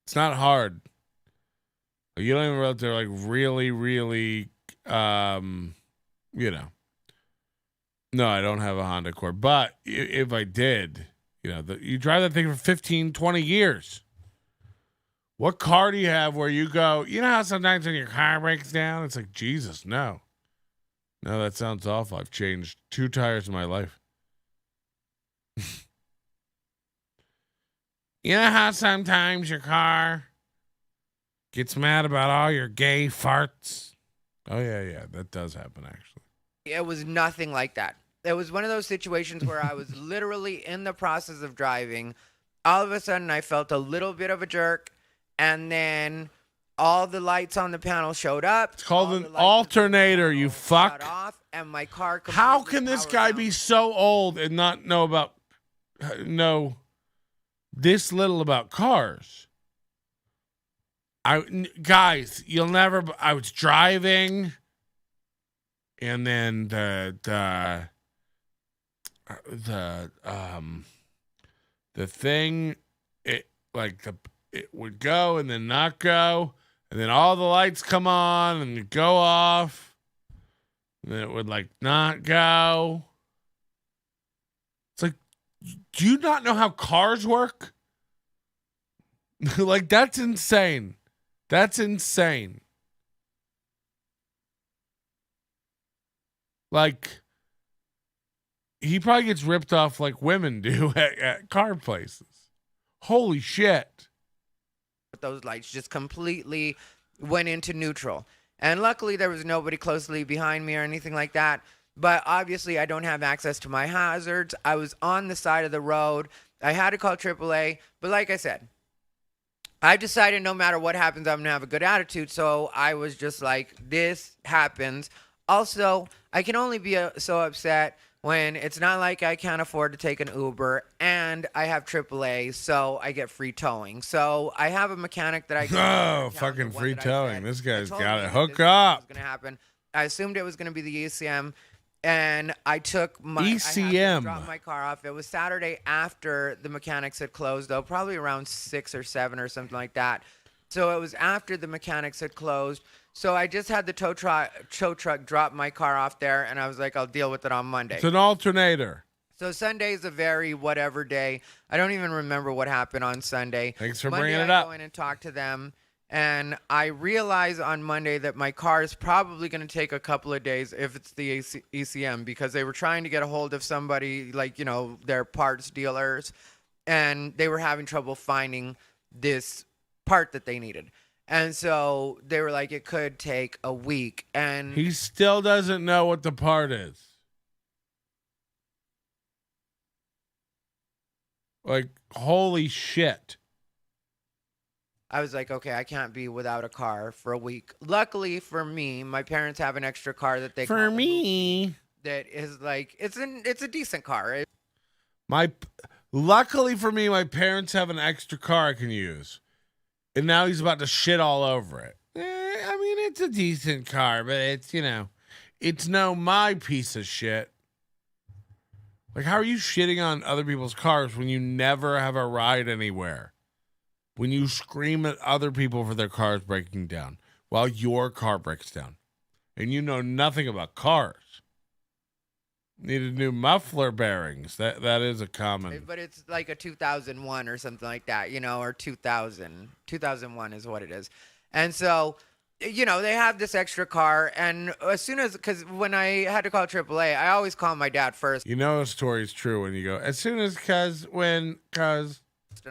It's not hard. You don't even know if they're like really, really, you know. No, I don't have a Honda Accord. But if I did, you know, you drive that thing for 15, 20 years. What car do you have where you go, you know how sometimes when your car breaks down, it's like, Jesus, no. No, that sounds awful. I've changed 2 tires in my life. You know how sometimes your car gets mad about all your gay farts? Oh, yeah, that does happen, actually. It was nothing like that. it was one of those situations where I was literally in the process of driving. All of a sudden, I felt a little bit of a jerk, and then all the lights on the panel showed up. It's called an alternator, you fuck. Shut off, and my car How completely can this powered guy down. be so old and not know this little about cars? Guys, you'll never. I was driving, and then the thing, it would go and then not go, and then all the lights come on and go off, and then it would like not go. It's like, do you not know how cars work? Like, that's insane. That's insane. Like, he probably gets ripped off like women do at car places. Holy shit. Those lights just completely went into neutral. And luckily, there was nobody closely behind me or anything like that. But obviously, I don't have access to my hazards. I was on the side of the road. I had to call AAA. But like I said, I decided no matter what happens, I'm going to have a good attitude. So I was just like, this happens. Also, I can only be so upset when it's not like I can't afford to take an Uber and I have AAA, so I get free towing. So I have a mechanic that I can. Oh, fucking free towing. This guy's got it. Hook up. Was going to happen. I assumed it was going to be the ECM. And I took my ECM. I had to drop my car off. It was Saturday after the mechanics had closed, though, probably around 6 or 7 or something like that. So it was after the mechanics had closed. So I just had the tow truck drop my car off there, and I was like, I'll deal with it on Monday. It's an alternator. So Sunday's a very whatever day. I don't even remember what happened on Sunday. Thanks for Monday, bringing it I up. go in and talk to them. And I realize on Monday that my car is probably going to take a couple of days if it's the ECM, because they were trying to get a hold of somebody, like, you know, their parts dealers, and they were having trouble finding this part that they needed. And so they were like, it could take a week. And He still doesn't know what the part is. Like, holy shit. I was like, okay, I can't be without a car for a week. Luckily for me, my parents have an extra car that they For call the me, Hoop, that is like, it's a decent car. luckily for me, my parents have an extra car I can use. And now he's about to shit all over it. I mean, it's a decent car, but it's, you know, it's no my piece of shit. Like, how are you shitting on other people's cars when you never have a ride anywhere? When you scream at other people for their cars breaking down while your car breaks down. And you know nothing about cars. Needed new muffler bearings. That is a common. But it's like a 2001 or something like that, you know, or 2000. 2001 is what it is. And so, you know, they have this extra car. And as soon as, because when I had to call AAA, I always call my dad first. You know a story's true when you go, as soon as, cuz. And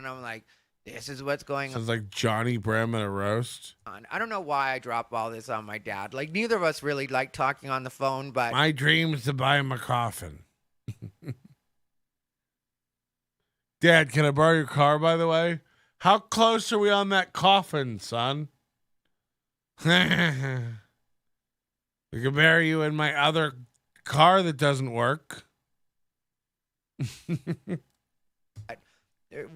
I'm like, this is what's going Sounds like Johnny Bram in a roast. on. I don't know why I drop all this on my dad. Like, neither of us really like talking on the phone, but My dream is to buy him a coffin. Dad, can I borrow your car, by the way? How close are we on that coffin, son? We can bury you in my other car that doesn't work.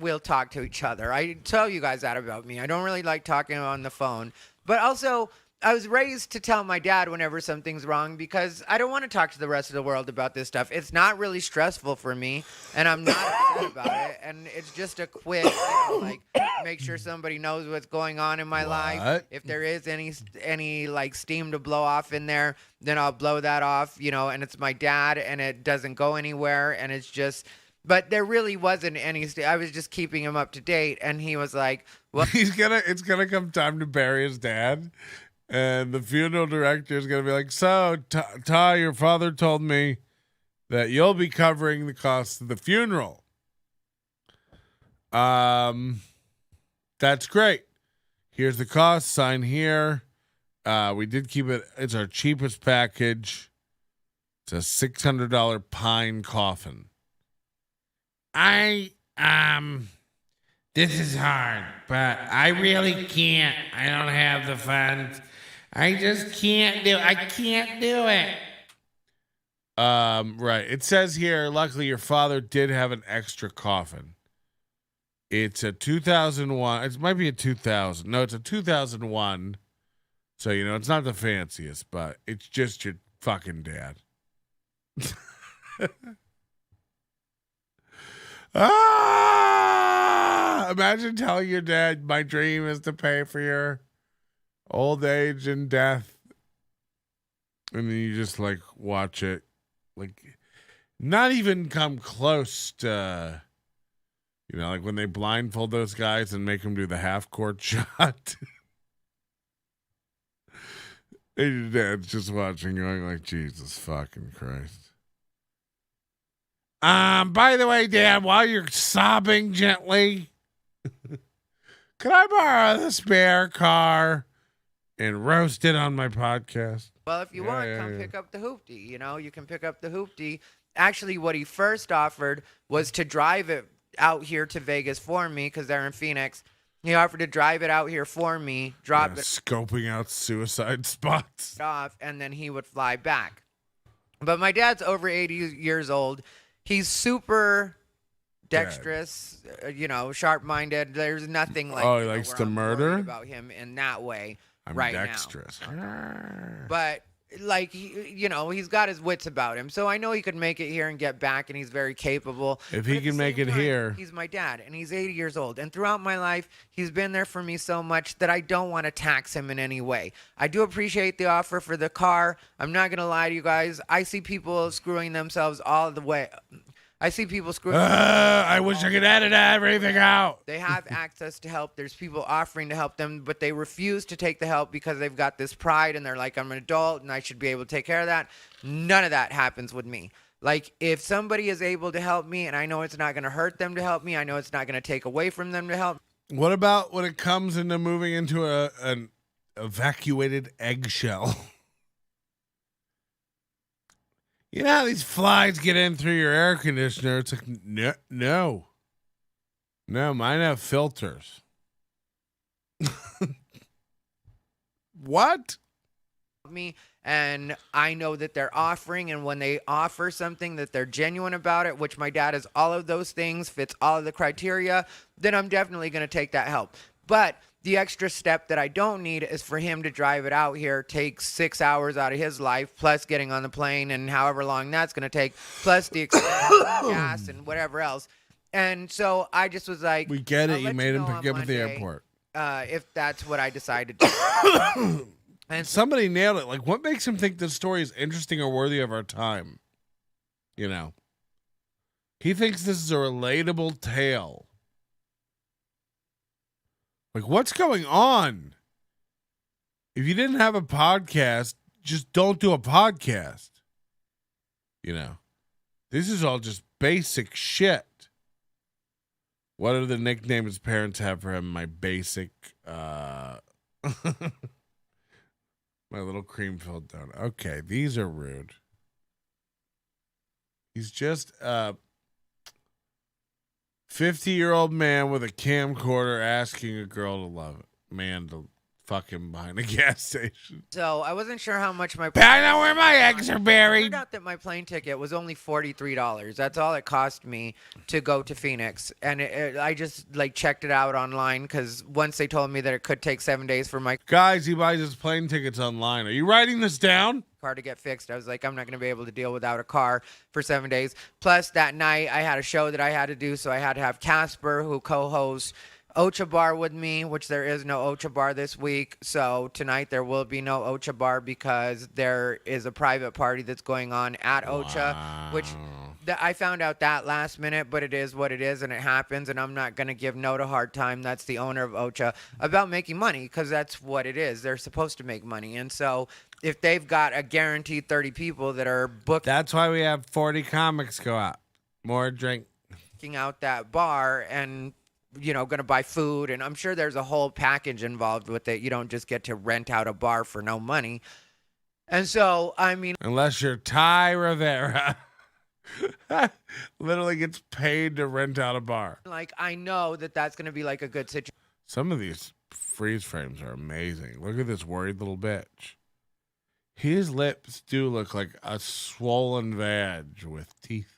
we'll talk to each other. I tell you guys that about me. I don't really like talking on the phone. But also, I was raised to tell my dad whenever something's wrong because I don't want to talk to the rest of the world about this stuff. It's not really stressful for me, and I'm not upset about it. And it's just a quick, like, make sure somebody knows what's going on in my life. If there is any like steam to blow off in there, then I'll blow that off, you know, and it's my dad, and it doesn't go anywhere, and it's just... But there really wasn't any. I was just keeping him up to date, and he was like, "Well, It's gonna come time to bury his dad, and the funeral director is gonna be like, so Ty, your father told me that you'll be covering the cost of the funeral. That's great. Here's the cost. Sign here. We did keep it. It's our cheapest package. It's a $600 pine coffin. This is hard, but I really can't. I don't have the funds. I just can't do it. I can't do it. Right. It says here, luckily your father did have an extra coffin. It's a 2001. It might be a 2000. No, it's a 2001. So, it's not the fanciest, but it's just your fucking dad. Imagine telling your dad, my dream is to pay for your old age and death. And then you just watch it. Not even come close to, when they blindfold those guys and make them do the half court shot. And your dad's just watching, going Jesus fucking Christ. By the way, Dad, while you're sobbing gently, could I borrow the spare car and roast it on my podcast? Well, if you want, come pick up the hoopty. You can pick up the hoopty. Actually, what he first offered was to drive it out here to Vegas for me because they're in Phoenix. He offered to drive it out here for me, drop it, scoping out suicide spots off, and then he would fly back. But my dad's over 80 years old. He's super dexterous, sharp-minded. There's nothing like. Oh, he likes to murder? About him in that way. I'm right dexterous. Now. But he's got his wits about him. So I know he could make it here and get back, and he's very capable. If he can make it here. He's my dad, and he's 80 years old. And throughout my life, he's been there for me so much that I don't want to tax him in any way. I do appreciate the offer for the car. I'm not going to lie to you guys. I see people screwing themselves all the way. I see people screwing. I wish I could edit everything out. They have access to help. There's people offering to help them, but they refuse to take the help because they've got this pride and they're like, I'm an adult and I should be able to take care of that. None of that happens with me. If somebody is able to help me and I know it's not going to hurt them to help me, I know it's not going to take away from them to help. What about when it comes into moving into an evacuated eggshell? You know how these flies get in through your air conditioner? It's no, mine have filters. What? Me, and I know that they're offering, and when they offer something that they're genuine about it, which my dad is all of those things, fits all of the criteria, then I'm definitely going to take that help. But the extra step that I don't need is for him to drive it out here, take 6 hours out of his life, plus getting on the plane and however long that's going to take, plus the expense of gas and whatever else. And so I just was like, we get it. You made him pick up at the airport. If that's what I decided to do. And somebody nailed it. What makes him think this story is interesting or worthy of our time? He thinks this is a relatable tale. What's going on? If you didn't have a podcast, just don't do a podcast. This is all just basic shit. What are the nicknames his parents have for him? My basic, my little cream-filled donut. Okay, these are rude. He's just 50-year-old man with a camcorder asking a girl to love it. Man to fuck him behind a gas station. So I wasn't sure how much my. I know where my eggs are buried. I found out that my plane ticket was only $43. That's all it cost me to go to Phoenix, and I just checked it out online because once they told me that it could take 7 days for my guys, he buys his plane tickets online. Are you writing this down? Car to get fixed. I was like, I'm not going to be able to deal without a car for 7 days. Plus, that night I had a show that I had to do, so I had to have Casper, who co-hosts Ocha Bar with me, which there is no Ocha Bar this week. So tonight there will be no Ocha Bar because there is a private party that's going on at Ocha, which I found out that last minute, but it is what it is and it happens, and I'm not going to give Note a hard time. That's the owner of Ocha about making money because that's what it is. They're supposed to make money. And so if they've got a guaranteed 30 people that are booked. That's why we have 40 comics go out. More drink. Out that bar and going to buy food, and I'm sure there's a whole package involved with it. You don't just get to rent out a bar for no money. And so, I mean, Unless you're Ty Rivera. Literally gets paid to rent out a bar. like, I know that that's going to be like a good situation. Some of these freeze frames are amazing. Look at this worried little bitch. His lips do look like a swollen vag with teeth.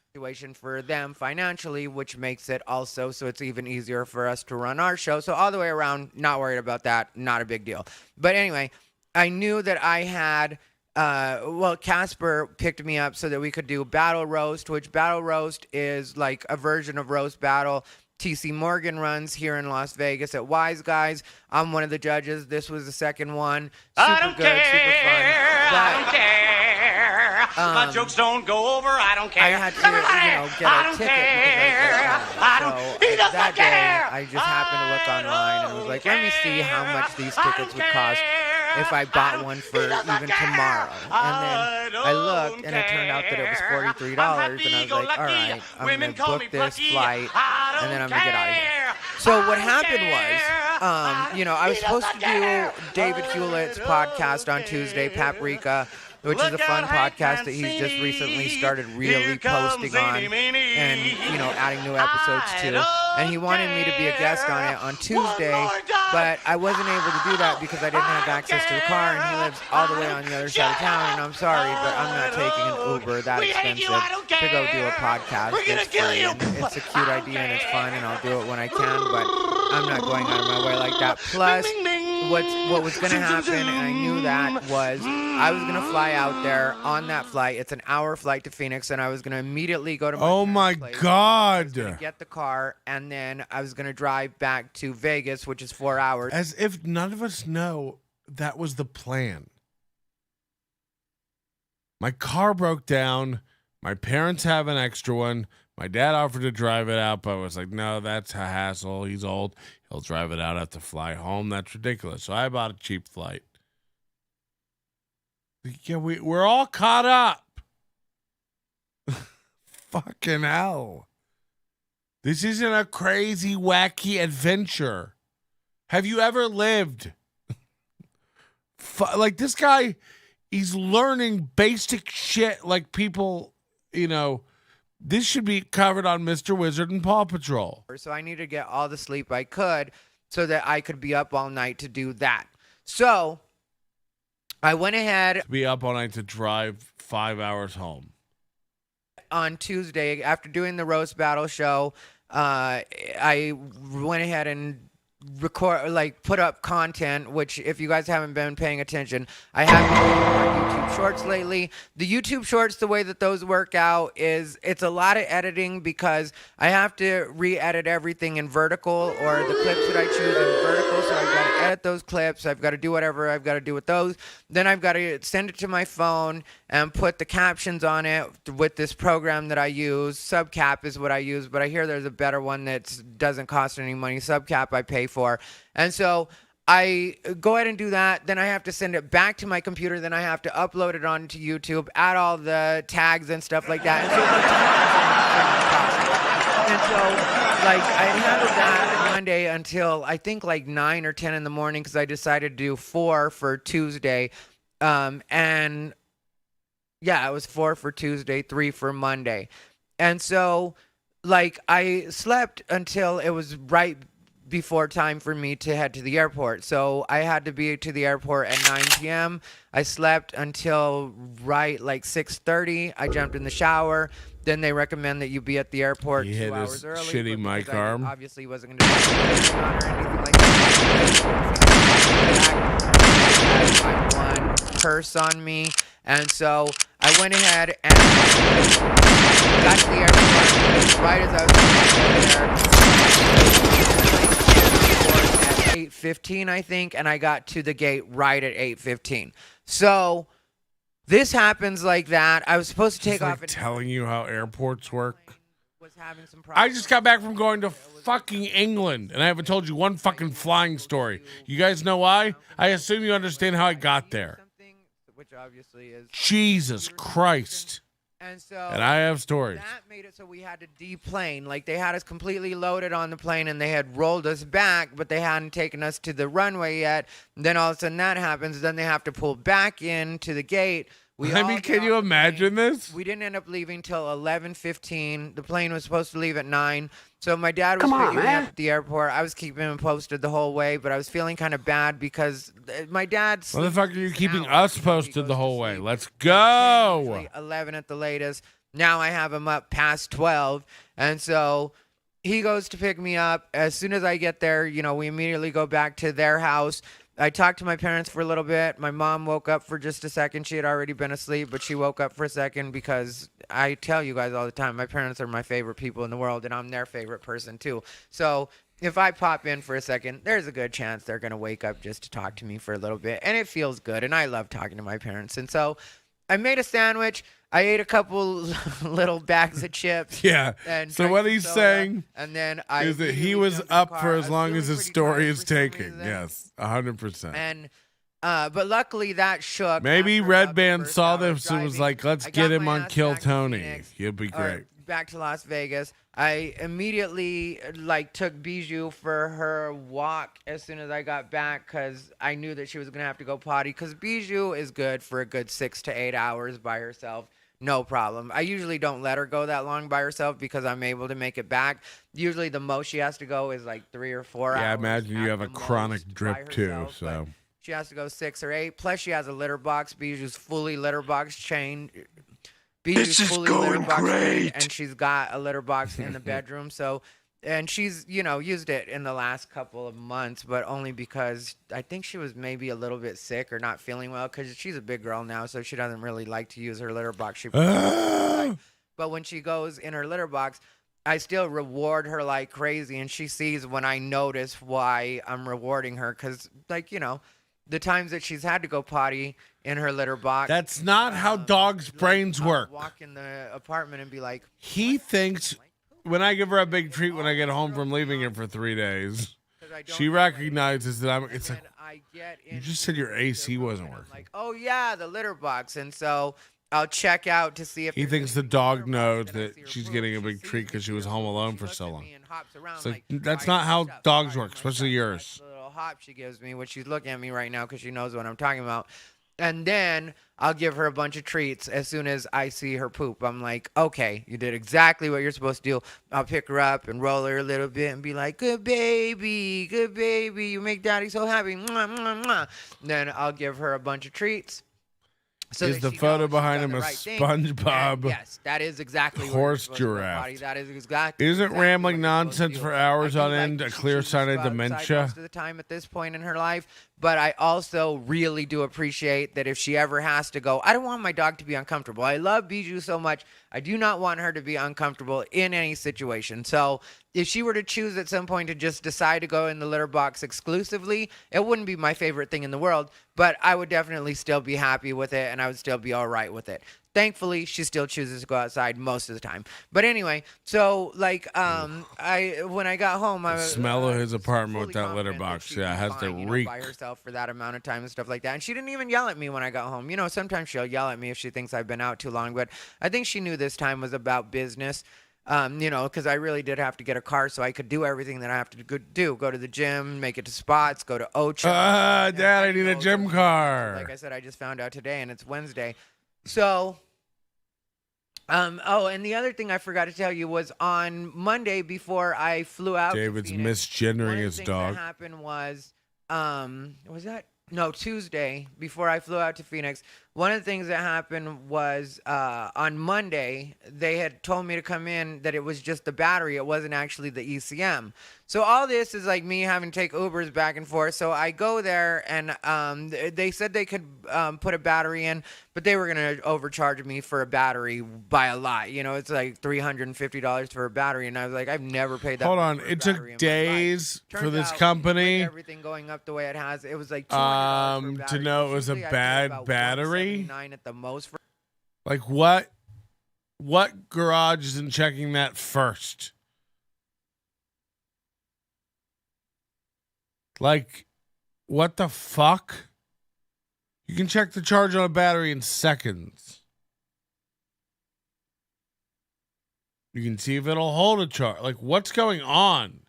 For them financially, which makes it also so it's even easier for us to run our show. So all the way around, not worried about that, not a big deal. But anyway, I knew that I had Casper picked me up so that we could do Battle Roast, which Battle Roast is like a version of Roast Battle. TC Morgan runs here in Las Vegas at Wise Guys. I'm one of the judges. This was the second one. Super good, super fun. But, I don't care. My jokes don't go over. I don't care. I had to, get a ticket because that day, I just happened to look online and was like, let me see how much these tickets would cost if I bought one for even tomorrow. And then I looked, and it turned out that it was $43, and I was like, all right, I'm going to book this flight, and then I'm going to get out of here. So what happened was, I was supposed to do David Hewlett's podcast on Tuesday, Paprika, which is a fun podcast that he's just recently started really posting on and, adding new episodes to. And he wanted me to be a guest on it on Tuesday, but I wasn't able to do that because I didn't have access to the car, and he lives all the way on the other side of town, and I'm sorry, but I'm not taking an Uber that expensive to go do a podcast. It's free, and it's a cute idea, and it's fun, and I'll do it when I can, but I'm not going out of my way like that. Plus, what was going to happen, and I knew that, was I was going to fly out there on that flight. It's an hour flight to Phoenix, and I was going to immediately go to my Oh my place. God. I was going to get the car, and then I was going to drive back to Vegas, which is 4 hours. As if none of us know that was the plan. My car broke down. My parents have an extra one. My dad offered to drive it out, but I was like, no, that's a hassle. He's old. He'll drive it out. I have to fly home. That's ridiculous. So I bought a cheap flight. Yeah, we're all caught up. Fucking hell. This isn't a crazy, wacky adventure. Have you ever lived? Like this guy, he's learning basic shit like people, this should be covered on Mr. Wizard and Paw Patrol. So I needed to get all the sleep I could so that I could be up all night to do that. So I went ahead. Be up all night to drive 5 hours home. On Tuesday, after doing the Roast Battle show, I went ahead and put up content, which if you guys haven't been paying attention, I have been doing more YouTube shorts lately. The YouTube shorts, the way that those work out is it's a lot of editing because I have to re-edit everything in vertical, or the clips that I choose in vertical, so I've got to edit those clips. I've got to do whatever I've got to do with those. Then I've got to send it to my phone and put the captions on it with this program that I use. Subcap is what I use, but I hear there's a better one that doesn't cost any money. Subcap I pay for. And so I go ahead and do that. Then I have to send it back to my computer. Then I have to upload it onto YouTube, add all the tags and stuff like that. And so, I handled that Monday until I think 9 or 10 in the morning because I decided to do 4 for Tuesday. And yeah, it was 4 for Tuesday, 3 for Monday. And so, I slept until it was right before time for me to head to the airport. So I had to be to the airport at 9 p.m. I slept until 6:30. I jumped in the shower. Then they recommend that you be at the airport 2 hours early. Shitty mic arm. Obviously wasn't going to do it or anything like that. I had one purse on me. And so I went ahead and got to the airport right as I was there. 8:15, I think, and I got to the gate right at 8:15. So this happens like that. I was supposed to take off. Telling you how airports work. Was having some I just got back from going to fucking England, and I haven't told you one fucking flying story. You guys know why? I assume you understand how I got there. Which obviously is Jesus Christ. And so And I have stories. that made it so we had to deplane. Like, they had us completely loaded on the plane and they had rolled us back, but they hadn't taken us to the runway yet. And then all of a sudden that happens. Then they have to pull back in to the gate. I mean, can you imagine this? We didn't end up leaving till 11:15. The plane was supposed to leave at 9. So my dad was picking me up at the airport. I was keeping him posted the whole way, but I was feeling kind of bad because my dad. Why the fuck are you keeping us posted the whole way? Let's Usually go. 11 at the latest. Now I have him up past 12. And so he goes to pick me up. As soon as I get there, we immediately go back to their house. I talked to my parents for a little bit. My mom woke up for just a second. She had already been asleep, but she woke up for a second because I tell you guys all the time, my parents are my favorite people in the world, and I'm their favorite person too. So if I pop in for a second, there's a good chance they're going to wake up just to talk to me for a little bit. And it feels good, and I love talking to my parents. And so I made a sandwich. I ate a couple little bags of chips. Yeah. And So drank what some he's soda, saying and then is that he immediately was jumped in the up car. for I as was long feeling as his pretty story tired is for some taking. reason. Yes, 100%. And but luckily that shook. Maybe after Red about the Band first saw hour of this and was driving. like, let's I get got him my on ass Kill back to Tony. Phoenix, He'll be or great. back to Las Vegas. I immediately took Bijou for her walk as soon as I got back because I knew that she was gonna have to go potty. Because Bijou is good for a good 6 to 8 hours by herself. No problem. I usually don't let her go that long by herself because I'm able to make it back. Usually the most she has to go is like 3 or 4 hours. Yeah, I imagine you at have a the chronic most drip by too. herself, but So she has to go 6 or 8. Plus she has a litter box. Bijou's fully litter box chained. Bijou's fully litter box chained, and she's got a litter box in the bedroom. So, and she's, used it in the last couple of months, but only because I think she was maybe a little bit sick or not feeling well because she's a big girl now, so she doesn't really like to use her litter box. She but when she goes in her litter box, I still reward her like crazy, and she sees when I notice why I'm rewarding her because, the times that she's had to go potty in her litter box. that's not how dogs' brains I'll work. walk in the apartment and be like, He thinks when I give her a big treat when I get home from leaving here for 3 days, she recognizes that I'm. It's like, you just said your AC wasn't working. like, oh yeah, the litter box, and so I'll check out to see if He there's thinks the anything in dog litter box, knows and I that see her she's poop. getting a She big sees treat me, because she was home poop, alone she for looks so at long. me and hops around It's like, like, that's "Why not how you up? dogs Why work, you especially up?" yours. The little hop she gives me when she's looking at me right now because she knows what I'm talking about. And then I'll give her a bunch of treats as soon as I see her poop. I'm like, okay, you did exactly what you're supposed to do. I'll pick her up and roll her a little bit and be like, good baby, you make daddy so happy. Mwah, mwah, mwah. Then I'll give her a bunch of treats. So Is that the she photo knows she's behind done him the a right thing. SpongeBob And yes, that is exactly what horse you're supposed to do, giraffe? buddy. That is exactly. Isn't exactly rambling what you're supposed to nonsense do. for hours I do on like end that a she clear chooses sign to of go outside dementia? most of the time at this point in her life, but I also really do appreciate that if she ever has to go, I don't want my dog to be uncomfortable. I love Bijou so much. I do not want her to be uncomfortable in any situation. So if she were to choose at some point to just decide to go in the litter box exclusively, it wouldn't be my favorite thing in the world, but I would definitely still be happy with it and I would still be all right with it. Thankfully, she still chooses to go outside most of the time. But anyway, so when I got home, I The was smell of his apartment with fully that litter confident that box, she'd yeah, be has the fine, reek. by herself for that amount of time and stuff like that. And she didn't even yell at me when I got home. Sometimes she'll yell at me if she thinks I've been out too long, but I think she knew this time was about business. Because I really did have to get a car so I could do everything that I have to do. Go to the gym, make it to spots, go to Ocha. Dad, I need a gym car. Like I said, I just found out today, and it's Wednesday. So, and the other thing I forgot to tell you was on Monday before I flew out David's to Phoenix, misgendering one of the his things dog. that happened was, Tuesday before I flew out to Phoenix. One of the things that happened was on Monday, they had told me to come in that it was just the battery. It wasn't actually the ECM. So all this is like me having to take Ubers back and forth. So I go there and they said they could put a battery in, but they were going to overcharge me for a battery by a lot. It's like $350 for a battery. And I was like, I've never paid that. Hold much on. for a It battery took in my life. days for Turns this out, company with everything going up the way it has, it was like $200 for a to battery. know it was a Usually I pay bad about battery. $179 at the most for. Like what garage isn't checking that first? Like, what the fuck? You can check the charge on a battery in seconds. You can see if it'll hold a charge. Like, what's going on?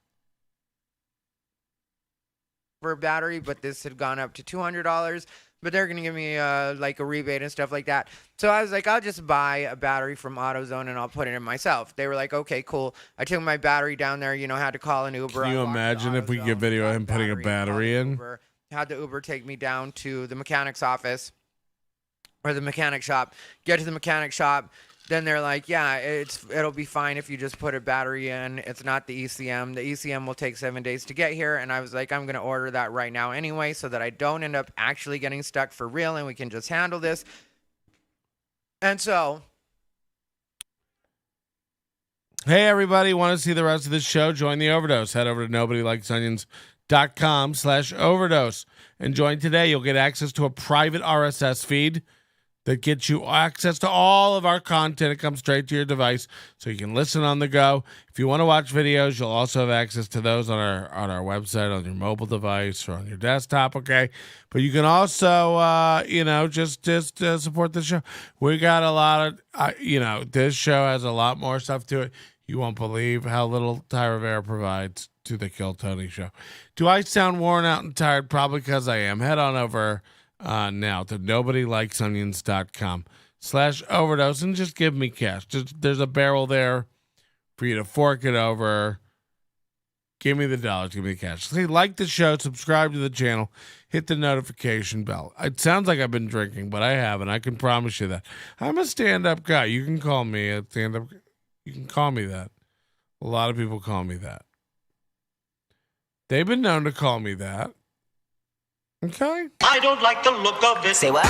For a battery, but this had gone up to $200. But they're gonna give me like a rebate and stuff like that. So I was like, I'll just buy a battery from AutoZone and I'll put it in myself. They were like, okay, cool. I took my battery down there. You know, had to call an Uber. Can you I walked to imagine if we AutoZone, get video of got him putting a battery called in? Uber, had the Uber take me down to the mechanic's office or the mechanic shop. Get to the mechanic shop. Then they're like, yeah, it'll be fine if you just put a battery in. It's not the ECM. The ECM will take 7 days to get here. And I was like, I'm going to order that right now anyway so that I don't end up actually getting stuck for real and we can just handle this. And so... Hey, everybody. Want to see the rest of this show? Join the Overdose. Head over to nobodylikesonions.com/overdose and join today. You'll get access to a private RSS feed that gets you access to all of our content. It comes straight to your device so you can listen on the go. If you want to watch videos, you'll also have access to those on our website, on your mobile device or on your desktop, okay? But you can also, just support the show. We got a lot of, this show has a lot more stuff to it. You won't believe how little Ty Rivera provides to the Kill Tony show. Do I sound worn out and tired? Probably because I am. Head on over now to nobodylikesonions.com/overdose and just give me cash. There's a barrel there for you to fork it over. Give me the dollars, give me the cash. Say, like the show, subscribe to the channel, hit the notification bell. It sounds like I've been drinking, but I haven't. I can promise you that. I'm a stand-up guy. You can call me a stand-up. You can call me that. A lot of people call me that. They've been known to call me that. Okay. I don't like the look of it. Say what?